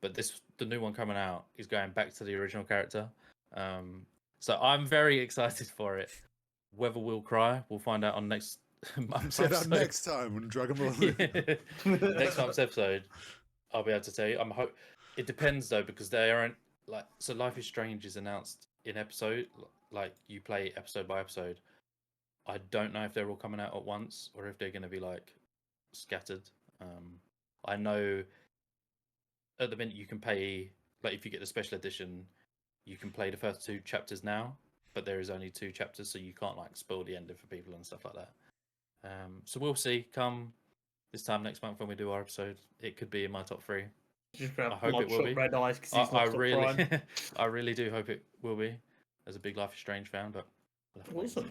But the new one coming out is going back to the original character. So I'm very excited for it. Whether we'll cry, we'll find out on next month's episode. Next time when Dragon Ball. Next month's episode, I'll be able to tell you. It depends though, because they aren't like, so Life is Strange is announced in episode, like you play episode by episode. I don't know if they're all coming out at once or if they're going to be like scattered. I know at the minute you can pay, like if you get the special edition, you can play the first 2 chapters now, but there is only 2 chapters, so you can't like spoil the ending for people and stuff like that. So we'll see. Come this time next month when we do our episode, it could be in my top 3. I hope it will be. Red eyes I really, I really do hope it will be. As a big Life is Strange fan, but awesome.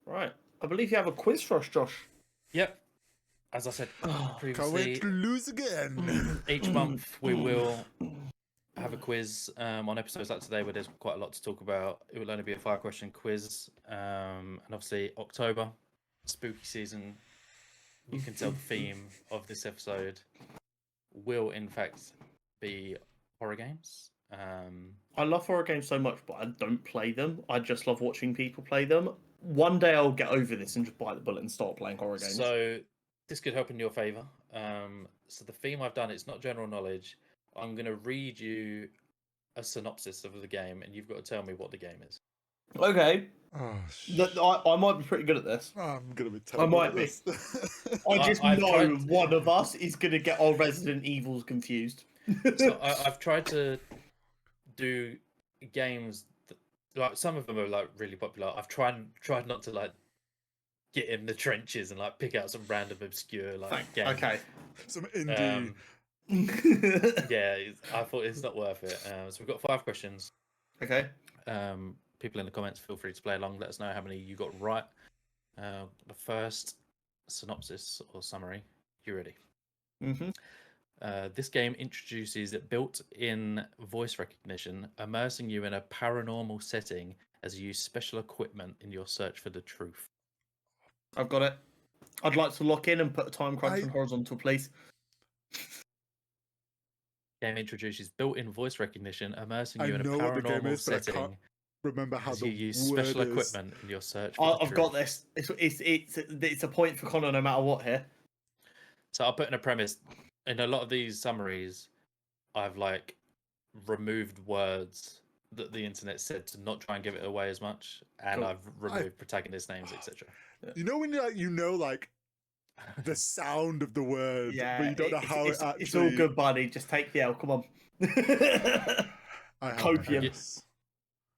Right, I believe you have a quiz for us, Josh. Yep. As I said previously, can't wait to lose again. Each month we will have a quiz on episodes like today, where there's quite a lot to talk about. It will only be a 5-question quiz, and obviously October, spooky season. You can tell the theme of this episode will in fact be horror games. I love horror games so much, but I don't play them. I just love watching people play them. One day I'll get over this and just bite the bullet and start playing horror games. So this could help in your favor. So the theme I've done, it's not general knowledge. I'm going to read you a synopsis of the game, and you've got to tell me what the game is. Okay. Oh, I might be pretty good at this. I'm gonna be terrible. I might be. I just know one of us is gonna get our Resident Evils confused. So I've tried to do games that, like some of them are like really popular. I've tried not to like get in the trenches and like pick out some random obscure like game. Okay. Some indie. Yeah, I thought it's not worth it. So we've got 5 questions. Okay. People in the comments, feel free to play along. Let us know how many you got right. The first synopsis or summary. You ready? Mm-hmm. This game introduces built-in voice recognition, immersing you in a paranormal setting as you use special equipment in your search for the truth. I've got it. I'd like to lock in and put a time crunch on horizontal, please. Game introduces built-in voice recognition, immersing you in a paranormal setting. Remember how you use special equipment in your search for the I've truth. got this. It's a point for Connor no matter what here. So I'll put in a premise. In a lot of these summaries, I've like removed words that the internet said to not try and give it away as much, and Cool. I've removed protagonist names, etc. You know when you know like the sound of the word, Yeah, but you don't know how it actually. It's all good, buddy. Just take the L. Come on. Copium.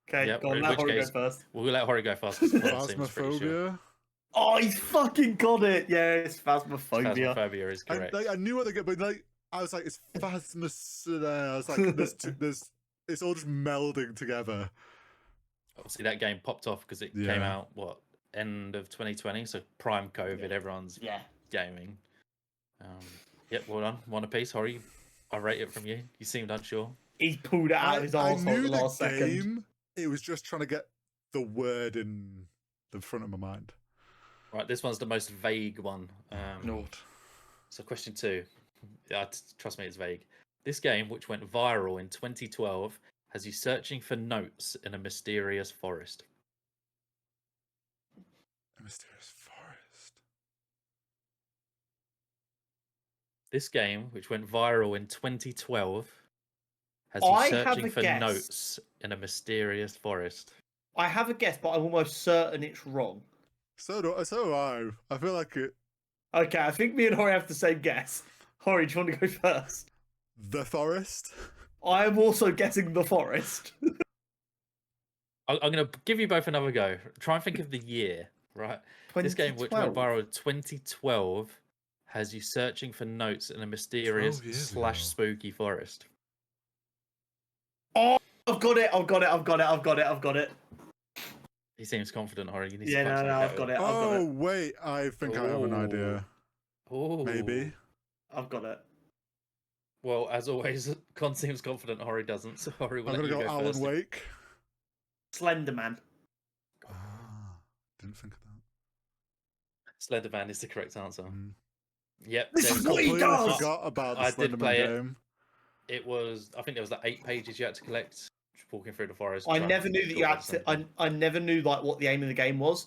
Okay, Yep, go on. in Let which Hori go case- first. We'll let Hori go first. 'cause Hori seems pretty sure. Phasmophobia. Oh, he's fucking got it. Yes, Phasmophobia. Phasmophobia is correct. I knew what they get, but like I was like, it's Phasmophobia. I was like, there's, it's all just melding together. Obviously, that game popped off because it came out end of 2020, so prime COVID. Everyone's gaming. Yep, well done. 1 apiece. Hori, I rate it from you. You seemed unsure. He's pulled it out of his arsehole at the last second. Game, it was just trying to get the word in the front of my mind. Right, this one's the most vague one. So question 2. Trust me, it's vague. This game, which went viral in 2012, has you searching for notes in a mysterious forest. A mysterious forest. This game, which went viral in 2012, has you searching for notes in a mysterious forest. I have a guess, but I'm almost certain it's wrong. So do I. I feel like it. Okay, I think me and Hori have the same guess. Hori, do you want to go first? The forest. I am also guessing the forest. I'm going to give you both another go. Try and think of the year, right? This game, which went 2012. viral in 2012, has you searching for notes in a mysterious 12 years / ago. spooky forest. Oh, I've got it. He seems confident, Hori. You need Yeah, to punch no, something I've out got of it. I've got Oh, it. wait. I think I have an idea. Oh, Maybe. I've got it. Well, as always, Con seems confident. Hori doesn't. So Hori will I'm let going to you go go Alan first. Wake. Slender Man. Ah, didn't think of that. Slenderman is the correct answer. Mm. Yep. This there is we what go. he Completely does! forgot about the I did Slenderman play it. game. It was, I think there was like 8 pages you had to collect, walking through the forest. I trying never to knew get that caught you by had the to. Slenderman. I never knew like what the aim of the game was.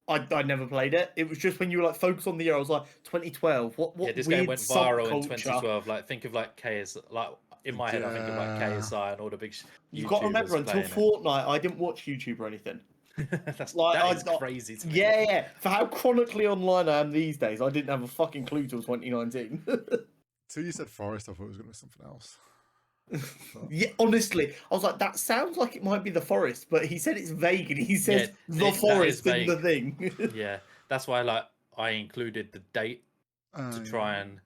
I never played it. It was just when you were like focused on the year. I was like 2012. What Yeah, this weird game went viral in subculture? 2012. Like, think of like KS. Like in my head, I think of like Yeah. KSI and all the big You've got to remember, YouTubers until playing Fortnite, I didn't watch YouTube or anything. it. Like, That is crazy to me. Yeah. For how chronically online I am these days, I didn't have a fucking clue till 2019. Till you said forest, I thought it was going to be something else. Yeah, honestly, I was like, that sounds like it might be the forest, but he said it's vague, and he says the that is forest in the vague. thing. Yeah, that's why like I included the date to try and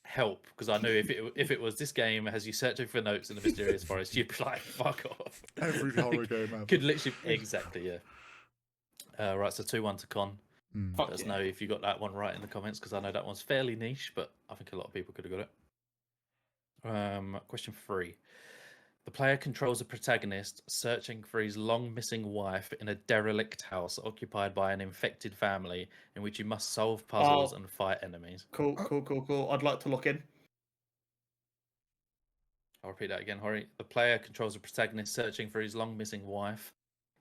help, because I knew if it was this game as you searching for notes in the mysterious forest, you'd be like, fuck off. Every horror game ever. Could literally exactly, yeah. Right, so 2-1 to Con. Mm. Fuck Let us yeah. know if you got that one right in the comments, because I know that one's fairly niche, but I think a lot of people could have got it. Question 3. The player controls a protagonist searching for his long missing wife in a derelict house occupied by an infected family, in which you must solve puzzles and fight enemies. Cool. I'd like to look in. I'll repeat that again, Hori. The player controls a protagonist searching for his long missing wife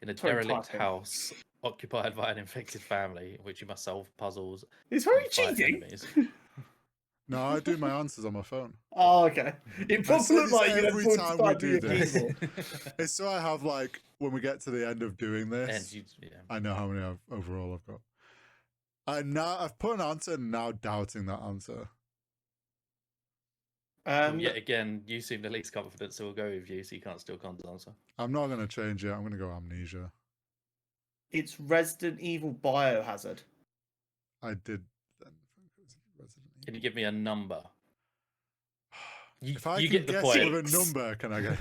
in a Sorry, derelict typing. house occupied by an infected family, in which you must solve puzzles It's very and fight cheating. enemies. No, I do my answers on my phone. Oh, okay. It I say probably this looked like you every had time to we type do your this. keyboard. It's so I have like when we get to the end of doing this, And you, yeah. I know how many overall I've got. I've put an answer and now doubting that answer. Well, yet again, you seem the least confident, so we'll go with you, so you can't steal Con's answer. I'm not going to change it. I'm going to go amnesia. It's Resident Evil Biohazard. I did then think it was Resident Evil. Can you give me a number? If I you can get the guess point. with a number, can I get?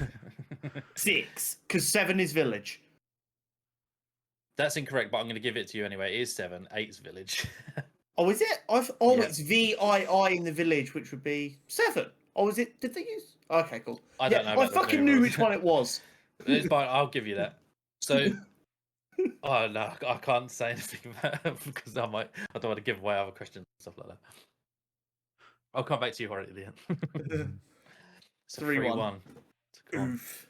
6, because 7 is Village. That's incorrect, but I'm going to give it to you anyway. It is 7. 8's Village. Oh, is it? Yeah. It's VII in the Village, which would be 7. Oh, is it? Did they use? Okay, cool. I don't know I about the fucking knew numerals. which one it was. It's fine, I'll give you that. So, oh no, I can't say anything because I don't want to give away other questions and stuff like that. I'll come back to you right at the end. So 3-1. 3-1. Oof.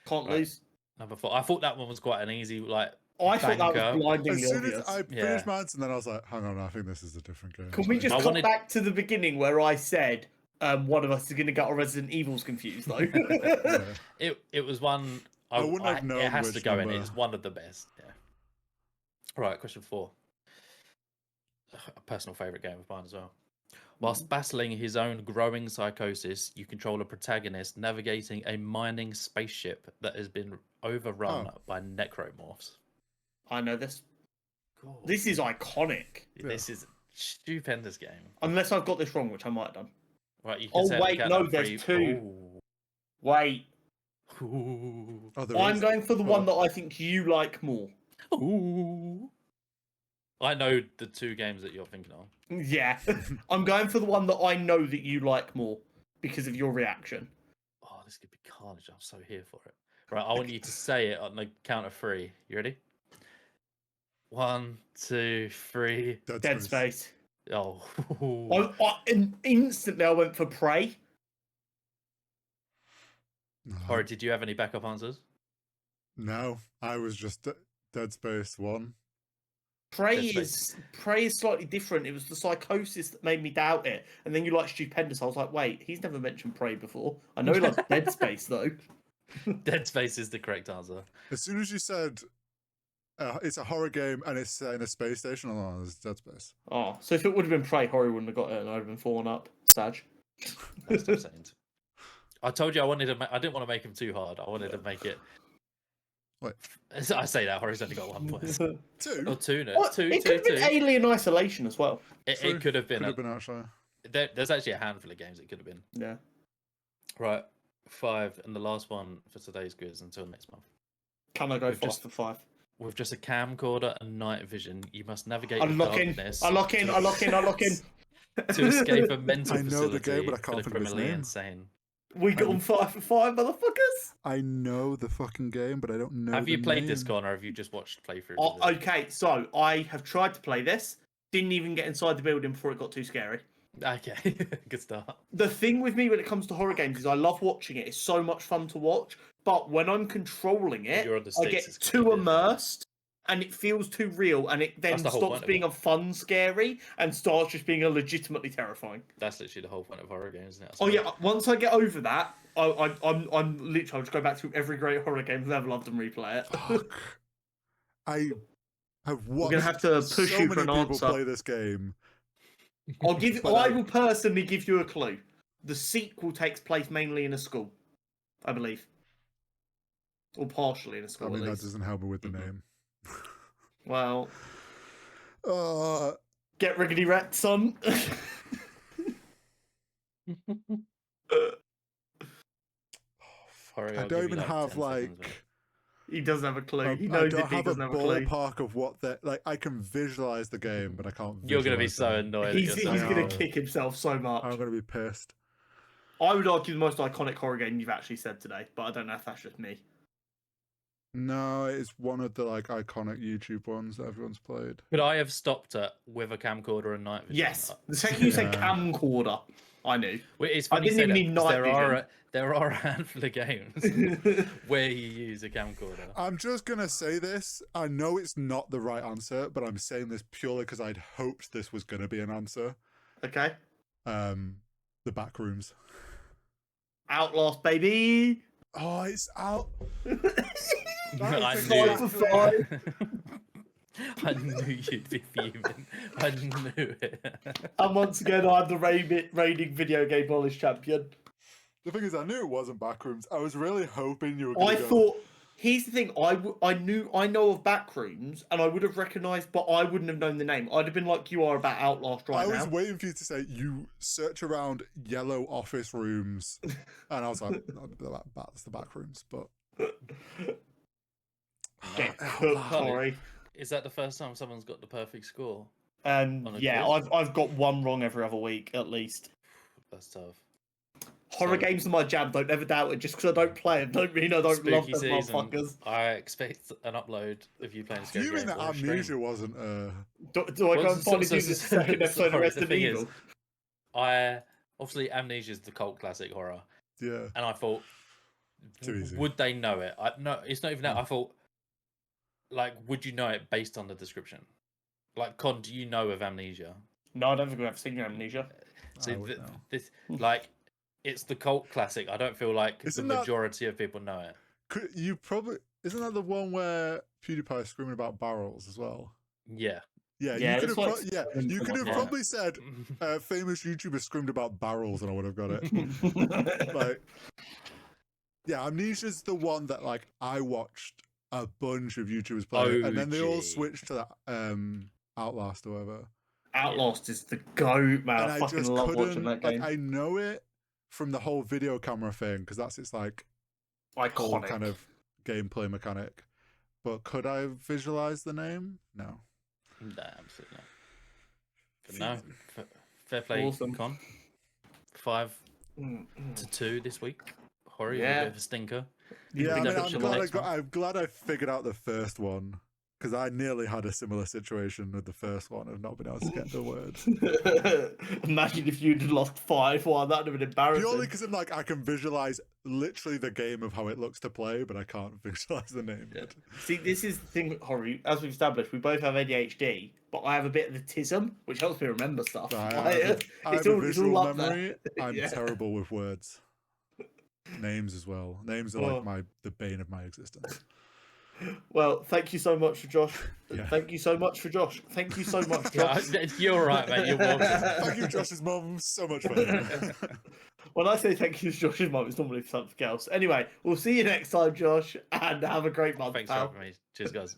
Can't Right. lose. Number 4. I thought that one was quite an easy, like. I thought that banker. was blindingly As soon obvious. as I Yeah. finished my answer, then I was like, hang on, I think this is a different game. Can we just I cut wanted- back to the beginning where I said one of us is going to get our Resident Evils confused, though? Yeah. It was one. I wouldn't have known It has to which go in. number. It's one of the best. Yeah. Right. Question 4. A personal favorite game of mine as well. Whilst battling his own growing psychosis, you control a protagonist navigating a mining spaceship that has been overrun by necromorphs. I know this. God. This is iconic. This is a stupendous game. Unless I've got this wrong, which I might have done. Right, you can Oh, say it on wait, the count no, of there's 3. 2. Wait. Ooh. Oh, there I'm is? going for the Oh. one that I think you like more. Ooh. I know the 2 games that you're thinking of. Yeah. I'm going for the one that I know that you like more because of your reaction. Oh, this could be carnage. I'm so here for it. Right, I want you to say it on the count of 3. You ready? 1, 2, 3. Dead Space. Oh. And instantly I went for Prey. Or did you have any backup answers? No, I was just Dead Space 1. Prey Dead is slightly different. It was the psychosis that made me doubt it. And then you like Stupendous. I was like, wait, he's never mentioned Prey before. I know he likes Dead Space though. Dead Space is the correct answer. As soon as you said it's a horror game and it's set in a space station, oh, it's Dead Space. Oh, so if it would have been Prey, Horror wouldn't have got it and I'd have been 4-1 up. Sag. That's still saying. I told you I didn't want to make him too hard. I wanted to make it I say that Horror's only got 1 point. 2? Or 2, no. What? 2, It 2, could have been 2. Alien Isolation as well. It could have been. Could have been actually. There's actually a handful of games it could have been. Yeah. Right, 5, and the last one for today's quiz until next month. Can I go We've fast for 5? With just a camcorder and night vision, you must navigate I the lock in. darkness. I lock in. To escape a mental I know facility the game, but I for can't the think of its criminally name. insane. We got on 5 for 5, motherfuckers. I know the fucking game, but I don't know. Have you the played this, name. Connor, or have you just watched playthroughs? Oh, of it? okay, so I have tried to play this. Didn't even get inside the building before it got too scary. Okay, good start. The thing with me when it comes to horror games is I love watching it. It's so much fun to watch. But when I'm controlling it, You're on the I sticks, get it's too completely different. immersed and it feels too real. And it then That's the whole stops point of being it. a fun scary and starts just being a legitimately terrifying. That's literally the whole point of horror games, isn't it? Oh yeah, once I get over that, I'm literally I'll just go back to every great horror game I've ever loved and replay it. Fuck. I have watched gonna have to push so you many for an people answer. play this game. But I will personally give you a clue. The sequel takes place mainly in a school, I believe. Or partially in a school, I mean, at that least. doesn't help me with the Mhm. name. Well, Uh, get riggedy wrecked, son. Horror, I I'll don't give you, even have 10 seconds, like. He doesn't have a clue. He I knows don't it, but he have a doesn't have a clue. ballpark of what they like. I can visualize the game, but I can't. You're going to be visualize so them. annoyed He's at he's yourself. gonna know. kick himself so much. I'm gonna be pissed. I would argue the most iconic horror game you've actually said today, but I don't know if that's just me. No, it's one of the like iconic YouTube ones that everyone's played. Could I have stopped it with a camcorder and night vision? Yes, the second you said Yeah. camcorder, I knew. Well, it's I funny you didn't say even that, mean 'cause night there are a handful of games where you use a camcorder. I'm just gonna say this. I know it's not the right answer, but I'm saying this purely because I'd hoped this was gonna be an answer. Okay. The back rooms. Outlast, baby. Oh, it's out. I is knew 5 for 5. I knew you'd be fuming. I knew it. And once again, I'm the reigning video game knowledge champion. The thing is, I knew it wasn't backrooms. I was really hoping you were. I Gonna go, thought. Here's the thing. I know of Backrooms, and I would have recognised, but I wouldn't have known the name. I'd have been like you are about Outlast right I was now. waiting for you to say you search around yellow office rooms, and I was like, no, that's the back rooms. But Get Oh, cooked, wow. Corey. Is that the first time someone's got the perfect score? And On a yeah, quiz? I've got one wrong every other week at least. That's tough. Horror So- games are my jam. Don't ever doubt it. Just because I don't play them, don't mean I don't love Spooky them, season. motherfuckers. I expect an upload of you playing do scary you mean games that or a stream. amnesia wasn't? Do I go Well, and finally so- do so- the second episode of sorry, Resident the thing Evil? is- I obviously Amnesia is the cult classic horror, Yeah. and I thought, Too easy. would they know it? No, it's not even that. I thought, like, would you know it based on the description? Like, Con, do you know of Amnesia? No, I don't think I've ever seen your Amnesia. See, I would know. this like, it's the cult classic. I don't feel like Isn't the that- majority of people know it. You probably isn't that the one where PewDiePie is screaming about barrels as well? Yeah. Yeah, Yeah, you could it's have. like Yeah, you could have Yeah. probably said famous YouTuber screamed about barrels, and I would have got it. Like, yeah, Amnesia's the one that like I watched a bunch of YouTubers play, and then they all OG. switched to that Outlast or whatever. Outlast is the goat, man. And I I fucking just love couldn't. watching that Like, game. I know it from the whole video camera thing because that's its like whole Iconic. kind of gameplay mechanic. But could I visualize the name? No. Nah, absolutely not. But no, fair play, Awesome. Con. 5 Mm, to 2 this week. Horror, Yeah. a bit of a stinker. Yeah, I think mean, that's I'm the glad next one. I'm glad I figured out the first one because I nearly had a similar situation with the first one of not being able to get the word. Imagine if you'd lost 5-1. That'd have been embarrassing. Purely because I'm like I can visualize literally the game of how it looks to play, but I can't visualize the name. Yeah. See, this is the thing with horror. As we've established, we both have ADHD, but I have a bit of autism, which helps me remember stuff. I It's have a all visual up there. memory. I'm Yeah. terrible with words. Names as well. Names are Oh. like the bane of my existence. Well, thank you so much for Josh. Yeah. Thank you so much for Josh. Thank you so much, Yeah, Josh. you're right, mate. You're welcome. Thank you, Josh's mum, so much for it. When I say thank you to Josh's mum, it's normally for something else. Anyway, we'll see you next time, Josh, and have a great month, Thanks pal. for having me. Cheers, guys.